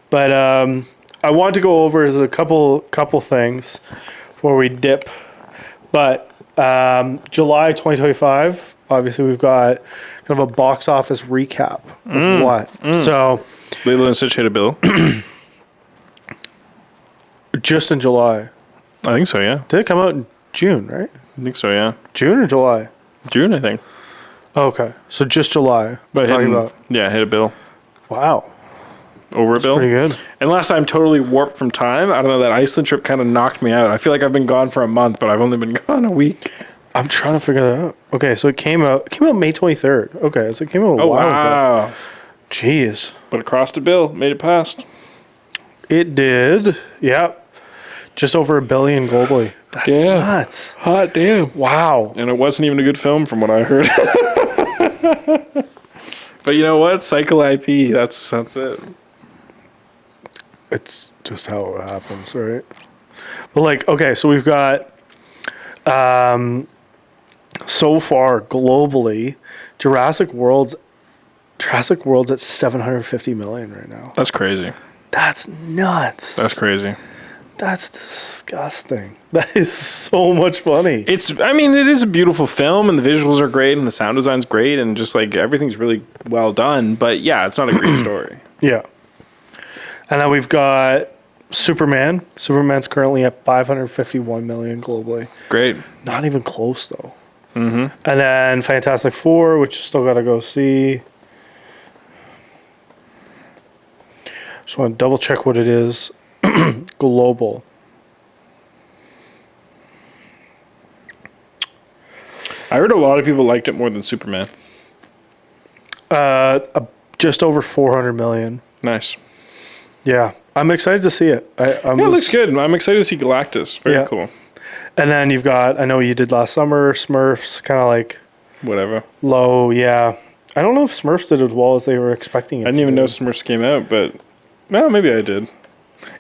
But I want to go over a couple things before we dip. But July 2025. Obviously, we've got kind of a box office recap of what. So, Lilo and Stitch hit a bill. just in July. I think so, yeah. Did it come out in June, right? I think so, yeah. June or July? June, I think. Okay. So just July. But Talking about. hit a bill. Wow. Over a bill. Pretty good. Unless I'm totally warped from time. I don't know, that Iceland trip kind of knocked me out. I feel like I've been gone for a month, but I've only been gone a week. I'm trying to figure that out. Okay, so it came out May 23rd. Okay, so it came out a while ago. Wow. Jeez. But it crossed a bill. Made it past. It did. Yep. Just over $1 billion globally. That's nuts. Hot damn. Wow. And it wasn't even a good film from what I heard. But you know what? Cycle IP. That's it. It's just how it happens, right? But like, okay, so we've got so far globally, Jurassic World's at 750 million right now. That's crazy. That's nuts. That's crazy. That's disgusting. That is so much money. It is a beautiful film, and the visuals are great, and the sound design's great, and just like everything's really well done. But yeah, it's not a great story. Yeah. And then we've got Superman. Superman's currently at 551 million globally. Great. Not even close though. Mm-hmm. And then Fantastic Four, which you still got to go see. Just want to double check what it is. Global. I heard a lot of people liked it more than Superman. Just over 400 million. Nice. Yeah, I'm excited to see it. It looks good. I'm excited to see Galactus. Very cool. And then you've got, I know you did last summer, Smurfs, kind of like Whatever. low. Yeah, I don't know if Smurfs did as well as they were expecting it. I didn't even know Smurfs came out, but well, maybe I did.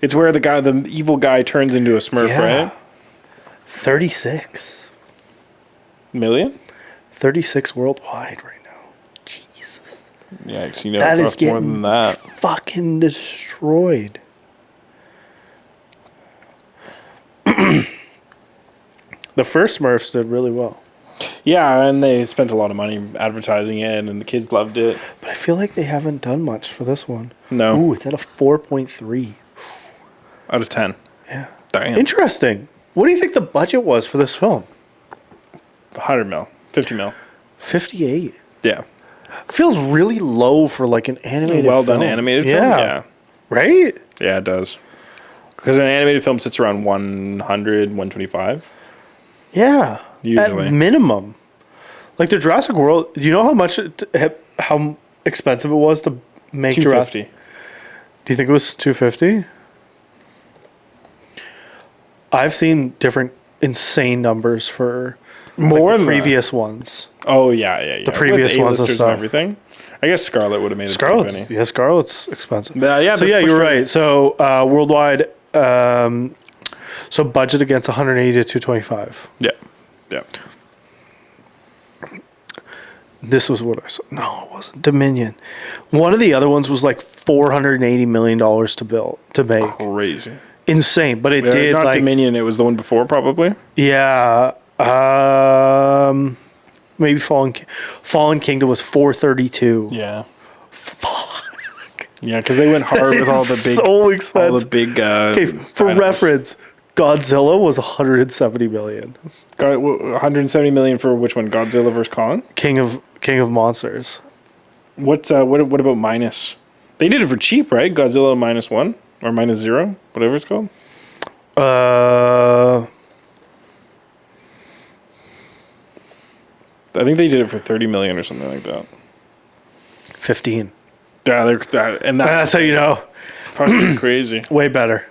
It's where the evil guy turns into a Smurf, right? 36 million? 36 worldwide right now. Jesus. Yeah, That it is costs more getting than that. fucking destroyed. The first Smurfs did really well. Yeah, and they spent a lot of money advertising it, and the kids loved it. But I feel like they haven't done much for this one. No. Ooh, it's at a 4.3. Out of 10. Yeah. Damn. Interesting. What do you think the budget was for this film? 100 mil. 50 mil. 58. Yeah. Feels really low for like an animated Well film. done animated film? Yeah. Right? Yeah, it does. Because an animated film sits around 100, 125. Yeah. Usually. At minimum. Like the Jurassic World, do you know how expensive it was to make Jurassic? 250. Do you think it was 250? I've seen different insane numbers for More the than previous ones. Oh, yeah. The previous With ones and A-listers stuff. Everything. I guess Scarlet would have made it. Scarlet's expensive. Yeah, So yeah, you're right. So worldwide, so budget against 180 to 225. Yeah. This was what I saw. No, it wasn't. Dominion. One of the other ones was like $480 million to make. Crazy. Insane, but it did not like Dominion. It was the one before, probably. Yeah. Maybe Fallen Kingdom was 432. Yeah. Fuck. Yeah, because they went hard with all the big, so expensive. all the big. Okay, for dinosaurs. reference, Godzilla was 170 million. 170 million for which one? Godzilla vs Kong. King of Monsters. What about minus? They did it for cheap, right? Godzilla -1 or -0, whatever it's called. I think they did it for 30 million or something like that. 15. Yeah, That's how you know. fucking crazy. Way better.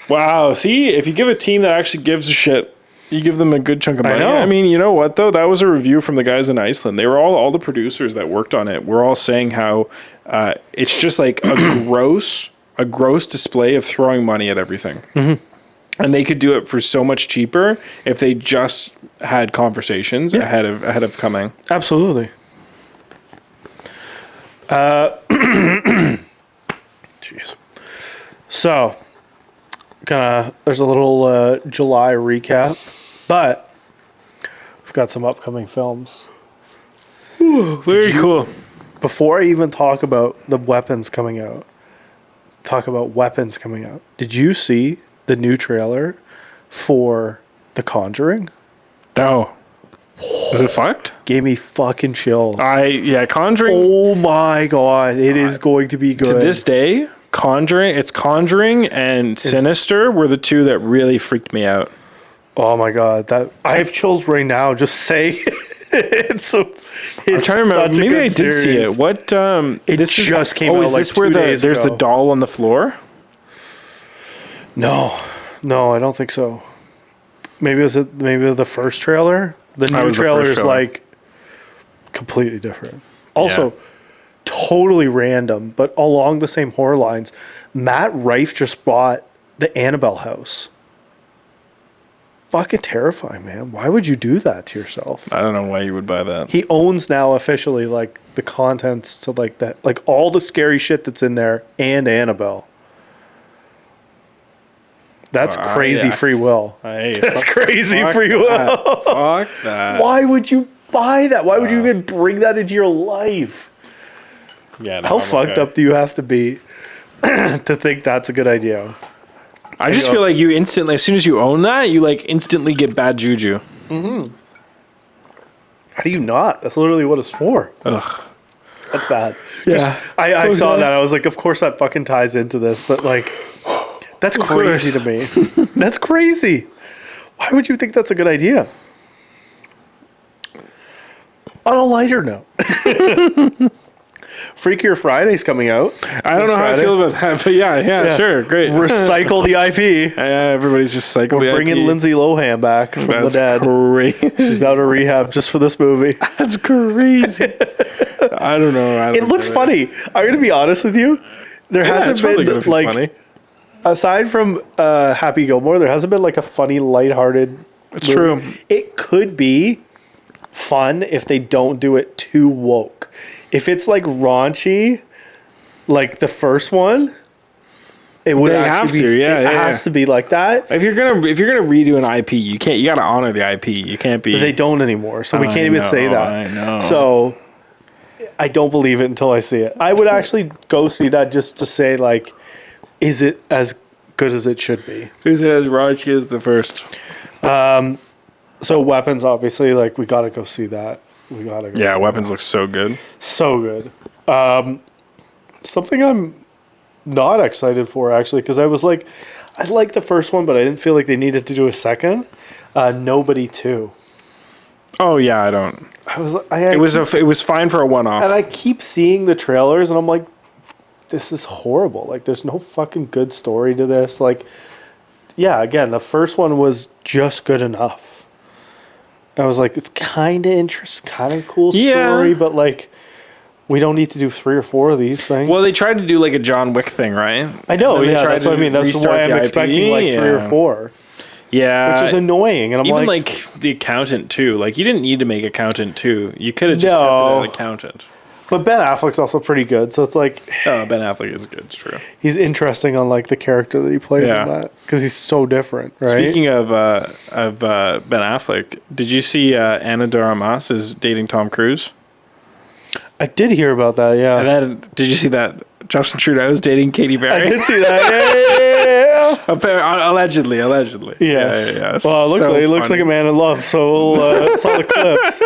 Wow. See, if you give a team that actually gives a shit, you give them a good chunk of money. know. I mean, you know what though? That was a review from the guys in Iceland. They were all the producers that worked on it were all saying how it's just like a gross display of throwing money at everything. Mm-hmm. And they could do it for so much cheaper if they just had conversations ahead of coming. Absolutely. Jeez. So, there's a little July recap, but got some upcoming films. Very cool. Before I even talk about weapons coming out, did you see the new trailer for The Conjuring? No. Is it fucked? Gave me fucking chills. Conjuring. Oh my god, it is going to be good. To this day, Conjuring and Sinister were the two that really freaked me out. Oh my god, that I have chills right now just saying. I'm trying to remember. Maybe I did see it. What? It just came out. Is this where there's the doll on the floor? No, I don't think so. Maybe the first trailer. The new trailer is like completely different. Also, totally random, but along the same horror lines. Matt Rife just bought the Annabelle house. Fucking terrifying, man. Why would you do that to yourself? I don't know why you would buy that. He owns now officially like the contents to like that, like all the scary shit that's in there and Annabelle. That's crazy free will. That's crazy free will. Fuck that. Why would you buy that? Why would you even bring that into your life? Yeah. How fucked up do you have to be to think that's a good idea? I just feel like you instantly, as soon as you own that, you like instantly get bad juju. Mm-hmm. How do you not? That's literally what it's for. Ugh. That's bad. Yeah. I saw that. I was like, of course that fucking ties into this, but like, that's crazy to me. That's crazy. Why would you think that's a good idea? On a lighter note. Freakier Friday's coming out. I don't know how I feel about that, but yeah, sure, great. Recycle the IP. Yeah, everybody's just cycling the IP. We're bringing Lindsay Lohan back from the dead. Crazy. She's out of rehab just for this movie. That's crazy. I don't know. It looks funny. I'm going to be honest with you. There hasn't been like, funny. Aside from Happy Gilmore, there hasn't been like a funny, lighthearted. It's true. It could be fun if they don't do it too woke. If it's like raunchy, like the first one, it would actually be. It has to be like that. If you're gonna redo an IP, you gotta honor the IP. You can't be. But they don't anymore, so we can't even say that. I know. So I don't believe it until I see it. I would actually go see that just to say like, is it as good as it should be? Who's as raunchy as the first? So Weapons, obviously, like we gotta go see that. We gotta go. Yeah, Weapons looks so good. So good. Something I'm not excited for actually, because I was like, I liked the first one, but I didn't feel like they needed to do a second. Nobody 2. Oh yeah, I don't. It was fine for a one-off. And I keep seeing the trailers, and I'm like, this is horrible. Like, there's no fucking good story to this. Like, yeah, again, the first one was just good enough. I was like, it's kind of interesting, kind of cool story, but like, we don't need to do 3 or 4 of these things. Well, they tried to do like a John Wick thing, right? I know, yeah, that's what I mean. That's why I'm expecting like 3 or 4. Yeah. Which is annoying. And I'm even like The Accountant 2. Like, you didn't need to make Accountant 2. You could have just kept it an Accountant. But Ben Affleck's also pretty good, so it's like... Oh, Ben Affleck is good, it's true. He's interesting on like the character that he plays in that, because he's so different, right? Speaking of Ben Affleck, did you see Ana de Armas is dating Tom Cruise? I did hear about that, yeah. And then, did you see that Justin Trudeau is dating Katy Perry? I did see that, yeah. Allegedly. Yes. Yeah. Well, it looks like a man in love, so we'll saw the clips.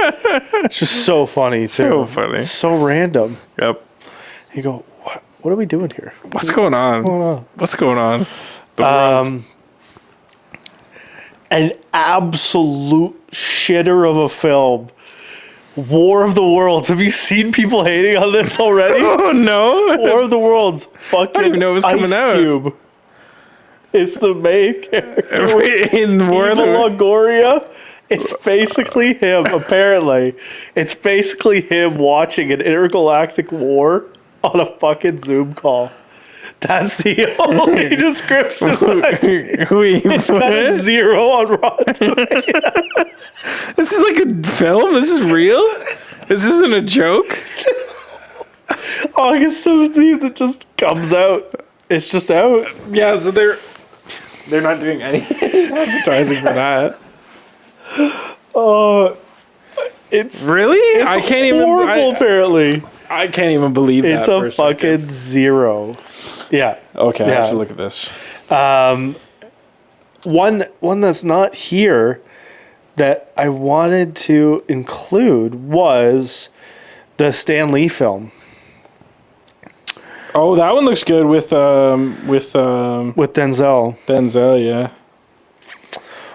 It's just so funny, too. So funny. It's so random. Yep. You go, what are we doing here? What's going on? What's going on? The world. An absolute shitter of a film. War of the Worlds. Have you seen people hating on this already? Oh, no. War of the Worlds. Fucking I didn't even know it was coming out. Cube. It's the main character. In War of the Longoria. It's basically him, apparently. It's basically him watching an intergalactic war on a fucking Zoom call. That's the only description that I've seen. It's got a 0 on Rotten Tomatoes. This is like a film? This is real? This isn't a joke? August 17th, it just comes out. It's just out. Yeah, so they're not doing any advertising for that. It's Really? It's I can't horrible, even. apparently. I can't even believe It's that. a fucking 0. Yeah. Okay, I Yeah. have to look at this. One that's not here that I wanted to include was the Stan Lee film Oh, that one looks good with with Denzel. Denzel. Yeah.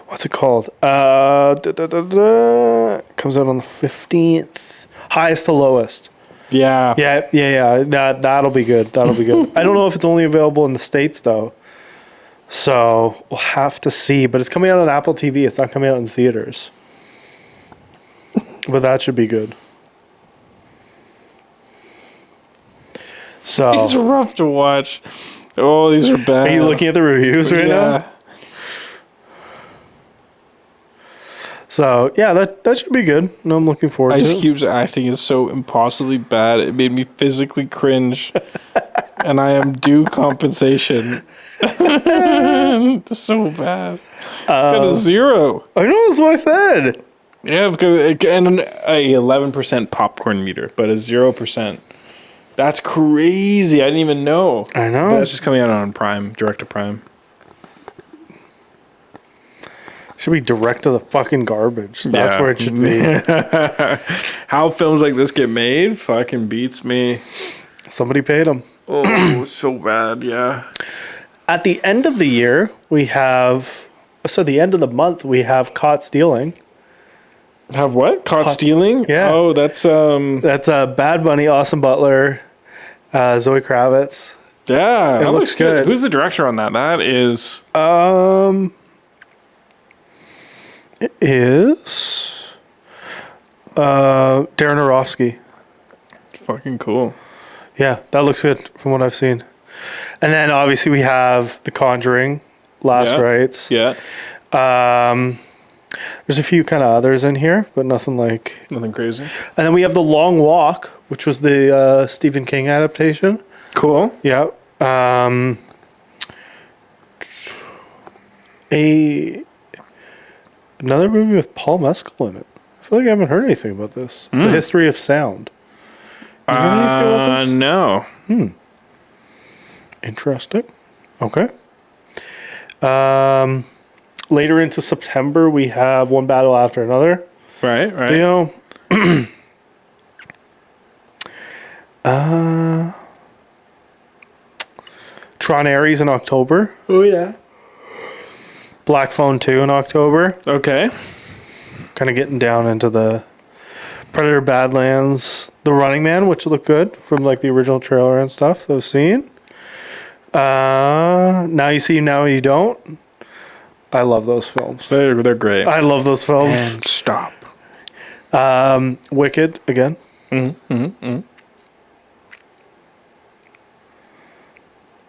What's it called? It comes out on the 15th. Highest to lowest. Yeah. Yeah. That'll be good. That'll be good. I don't know if it's only available in the States though. So we'll have to see. But it's coming out on Apple TV. It's not coming out in theaters. But that should be good. So It's rough to watch. Oh, these are bad. are you looking at the reviews right now? So yeah, that should be good. No, I'm looking forward to Ice it. Cube's acting is so impossibly bad. It made me physically cringe, and I am due compensation. It's so bad. It's got a 0. I know, that's what I said. Yeah, it's got and a 11% popcorn meter, but a 0%. That's crazy. I didn't even know. I know. But that's just coming out on Prime, direct to Prime. Should be direct to the fucking garbage. That's Yeah. where it should be. How films like this get made fucking beats me. Somebody paid them. Oh, so bad. Yeah. At the end of the year, we have. So the end of the month, we have Caught Stealing. Have what? Caught stealing? Yeah. Oh, that's That's Bad Bunny, Austin Butler, Zoe Kravitz. yeah. That looks good. Who's the director on that? That is It is Darren Aronofsky. fucking cool. Yeah, that looks good from what I've seen. And then obviously we have The Conjuring, Last Yeah. Rites. Yeah. There's a few kind of others in here, but nothing like. Nothing crazy. And then we have The Long Walk, which was the Stephen King adaptation. Cool. Yeah. Another movie with Paul Mescal in it. I feel like I haven't heard anything about this. The History of Sound. You heard anything about this? No. Interesting. Okay. Later into September, we have One Battle After Another. Right. Right. You know, Tron Ares in October. Oh yeah. Black Phone 2 in October. Okay. Kind of getting down into the Predator Badlands. The Running Man, which looked good from like the original trailer and stuff that I've seen. Now You See, Now You Don't. I love those films. They're great. I love those films. And stop. Wicked again.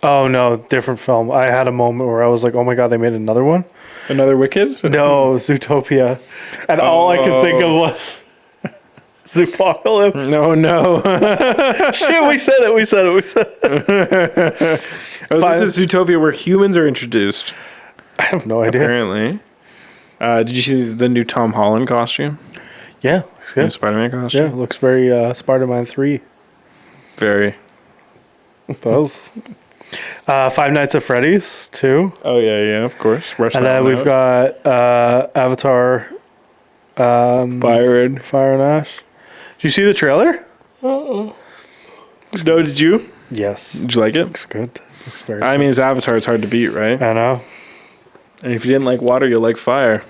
Oh no, different film. I had a moment where I was like, "Oh my god, they made another one." Another Wicked? No, Zootopia, and all I could think of was Zoopocalypse. No. Shit, we said it. Oh, this is Zootopia where humans are introduced. I have no idea. Apparently. Did you see the new Tom Holland costume? Yeah, looks New good. Spider-Man costume? Yeah, looks very Spider-Man 3. Very. Does. Five Nights at Freddy's 2. Oh, yeah, of course. Rush And that then one we've out. got Avatar Fire and... Fire and Ash. Did you see the trailer? No, did you? Yes. Did you like it? Looks good. Looks very I mean, it's Avatar. It's hard to beat, right? I know. And if you didn't like water, you'll like fire.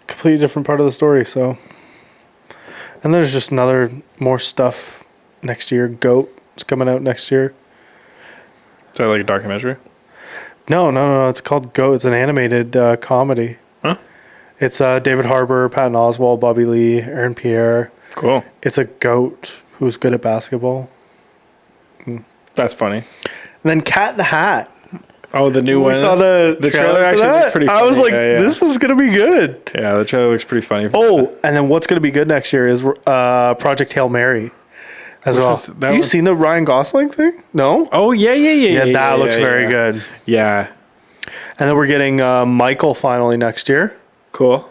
Completely different part of the story, so. And there's just more stuff next year. Goat is coming out next year. Is that like a documentary? No. It's called Goat. It's an animated comedy. Huh? It's David Harbour, Patton Oswalt, Bobby Lee, Aaron Pierre. Cool. It's a goat who's good at basketball. That's funny. And then Cat in the Hat. Oh, the new We one? saw the trailer for actually that. looks pretty funny. I was like, Yeah. this is going to be good. Yeah, the trailer looks pretty funny. Oh, and then what's going to be good next year is Project Hail Mary as Which well. was- that Have you was- seen the Ryan Gosling thing? No? Oh, yeah. Yeah, that looks very good. Yeah. And then we're getting Michael finally next year. Cool.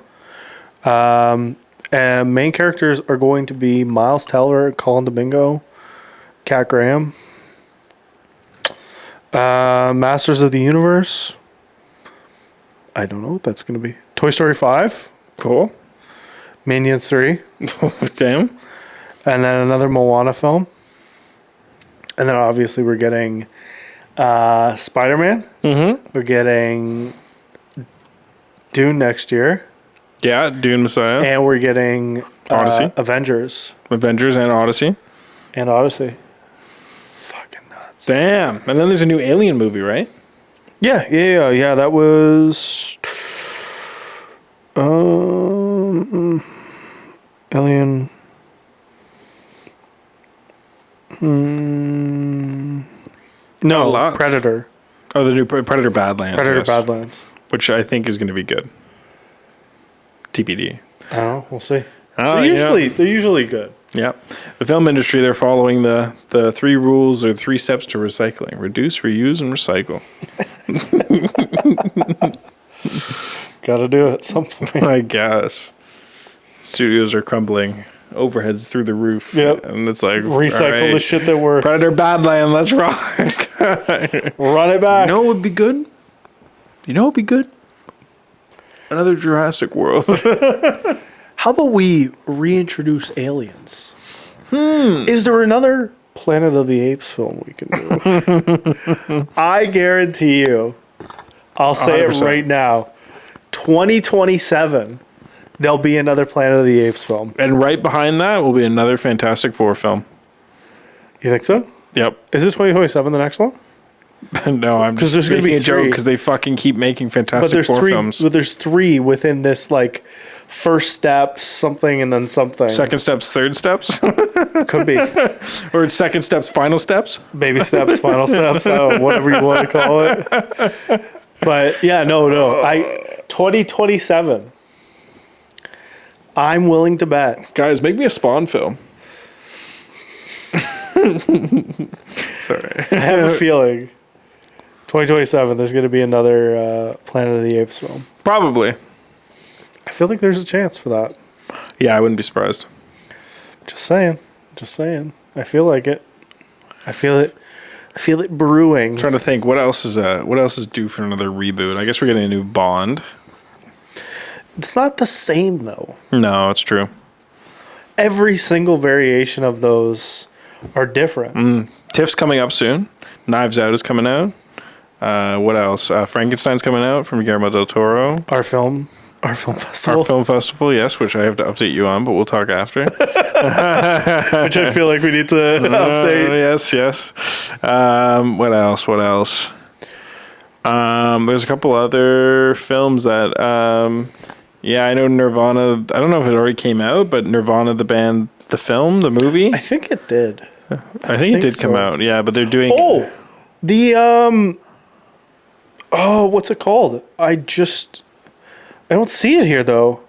And And main characters are going to be Miles Teller, Colin Domingo, Cat Graham. Masters of the Universe. I don't know what that's going to be. Toy Story 5. Cool. Minions 3. Damn. And then another Moana film. And then obviously we're getting Spider-Man. Mm-hmm. We're getting Dune next year. Yeah, Dune Messiah. And we're getting Odyssey. Avengers. Avengers and Odyssey. And Odyssey. Fucking nuts. Damn. And then there's a new Alien movie, right? Yeah. That was Alien. No, Predator. Oh, the new Predator Badlands. Predator Badlands. Which I think is going to be good. TBD. I don't know. We'll see. Oh, They're usually good. Yeah. The film industry, they're following the 3 rules or 3 steps to recycling. Reduce, reuse, and recycle. Gotta do it at some point. I guess. Studios are crumbling. Overheads through the roof. Yep. And it's like, recycle the shit that works. Predator Badland, let's rock. Run it back. You know what would be good? Another Jurassic World. How about we reintroduce aliens? Is there another Planet of the Apes film we can do? I guarantee you, I'll say 100%. It right now, 2027, there'll be another Planet of the Apes film. And right behind that will be another Fantastic Four film. You think so? Yep. Is it 2027 the next one? No, I'm just there's making be a joke because they fucking keep making Fantastic Four films. But there's 3 within this, like, first step, something, and then something. Second steps, third steps? Could be. Or it's second steps, final steps? Baby steps, final steps, whatever you want to call it. But, yeah, no. 2027. I'm willing to bet. Guys, make me a Spawn film. Sorry. I have a feeling 2027 there's going to be another Planet of the Apes film. Probably. I feel like there's a chance for that. Yeah, I wouldn't be surprised. Just saying. I feel like it. I feel it brewing. I'm trying to think what else is due for another reboot. I guess we're getting a new Bond. It's not the same though. No, it's true. Every single variation of those are different. TIFF's coming up soon. Knives Out is coming out. What else? Frankenstein's coming out from Guillermo del Toro. Our film festival. Our film festival, yes, which I have to update you on, but we'll talk after. Which I feel like we need to update. Yes. What else? There's a couple other films that, I know Nirvana. I don't know if it already came out, but Nirvana, the band, the film, the movie. I think it did. I think it did come out. Yeah, but they're doing. Oh, what's it called? I don't see it here though.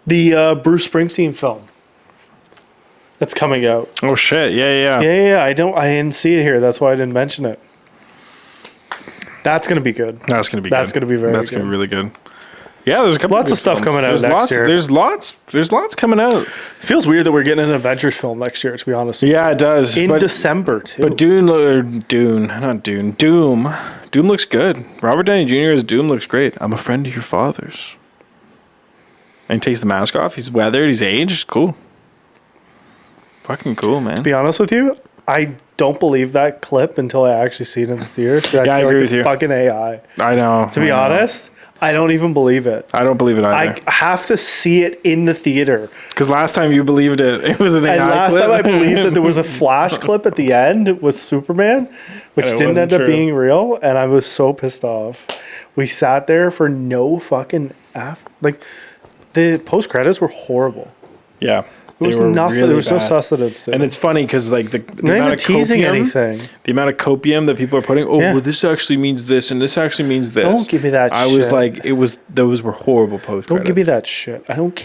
The Bruce Springsteen film that's coming out. Oh shit! Yeah. Yeah. I didn't see it here. That's why I didn't mention it. That's gonna be good. That's gonna be very good. That's gonna be really good. Yeah, there's a couple lots of stuff films. coming out next year. There's lots coming out. Feels weird that we're getting an Avengers film next year, to be honest. Yeah, it does. In December too. But Doom looks good. Robert Downey Jr. as Doom looks great. I'm a friend of your father's. And he takes the mask off. He's weathered. He's aged. It's cool. Fucking cool, man. To be honest with you, I don't believe that clip until I actually see it in the theater. I agree with you. Fucking AI. I know. To be honest, I don't even believe it. I don't believe it either. I have to see it in the theater. Because last time you believed it was an AI and last clip. time I believed that there was a flash clip at the end with Superman, which didn't end up being real, and I was so pissed off. We sat there for no fucking the post credits were horrible. Yeah. There was nothing. Really there was no sustenance to it. And it's funny because the amount of teasing copium, anything. The amount of copium that people are putting. Oh, well, this actually means this, and this actually means this. Don't give me that. I was like, those were horrible post. Don't give me that shit. I don't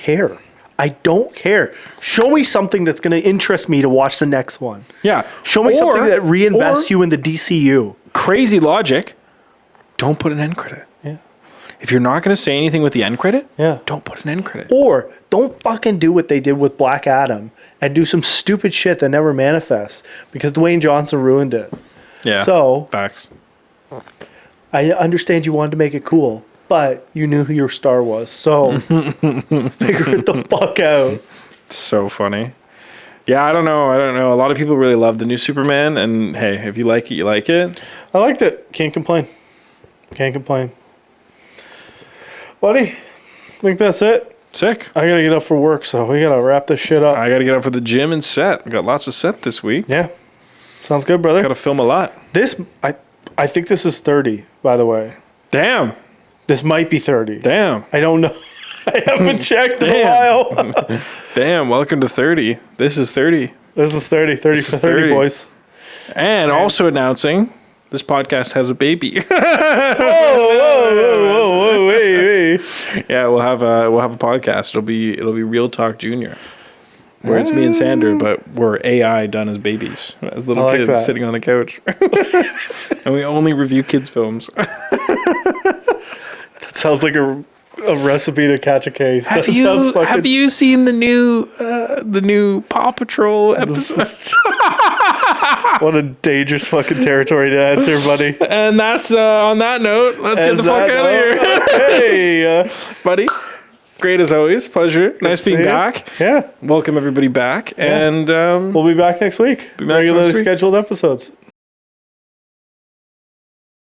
care. Show me something that's going to interest me to watch the next one. Yeah. Show me something that reinvests you in the DCU. Crazy logic. Don't put an end credit. Yeah. if you're not going to say anything with the end credit, Yeah. don't put an end credit. Or don't fucking do what they did with Black Adam and do some stupid shit that never manifests because Dwayne Johnson ruined it. Yeah. So facts. I understand you wanted to make it cool, but you knew who your star was. So figure it the fuck out. So funny. Yeah, I don't know. A lot of people really love the new Superman, and hey, if you like it, you like it. I liked it. Can't complain. Buddy, I think that's it. Sick. I gotta get up for work, so we gotta wrap this shit up. I got to get up for the gym and set. We got lots of set this week. Yeah. Sounds good, brother. Got to film a lot. I think this is 30, by the way. Damn. This might be 30. Damn. I don't know. I haven't checked in a while. Damn. Welcome to 30. This is 30. This is 30. 30 This for is 30, 30. boys. And also announcing this podcast has a baby. Whoa, wait. Yeah, we'll have a podcast. It'll be Real Talk Junior, where it's me and Sander, but we're AI done as babies, as little kids sitting on the couch, and we only review kids' films. That sounds like a recipe to catch a case. Have you seen the new Paw Patrol episode? What a dangerous fucking territory to enter, buddy. And that's on that note. Let's get the fuck out of here. Hey, buddy. Great as always. Pleasure. Nice being back. Yeah. Welcome everybody back. Yeah. And we'll be back next week. Be back Regularly next week. scheduled episodes.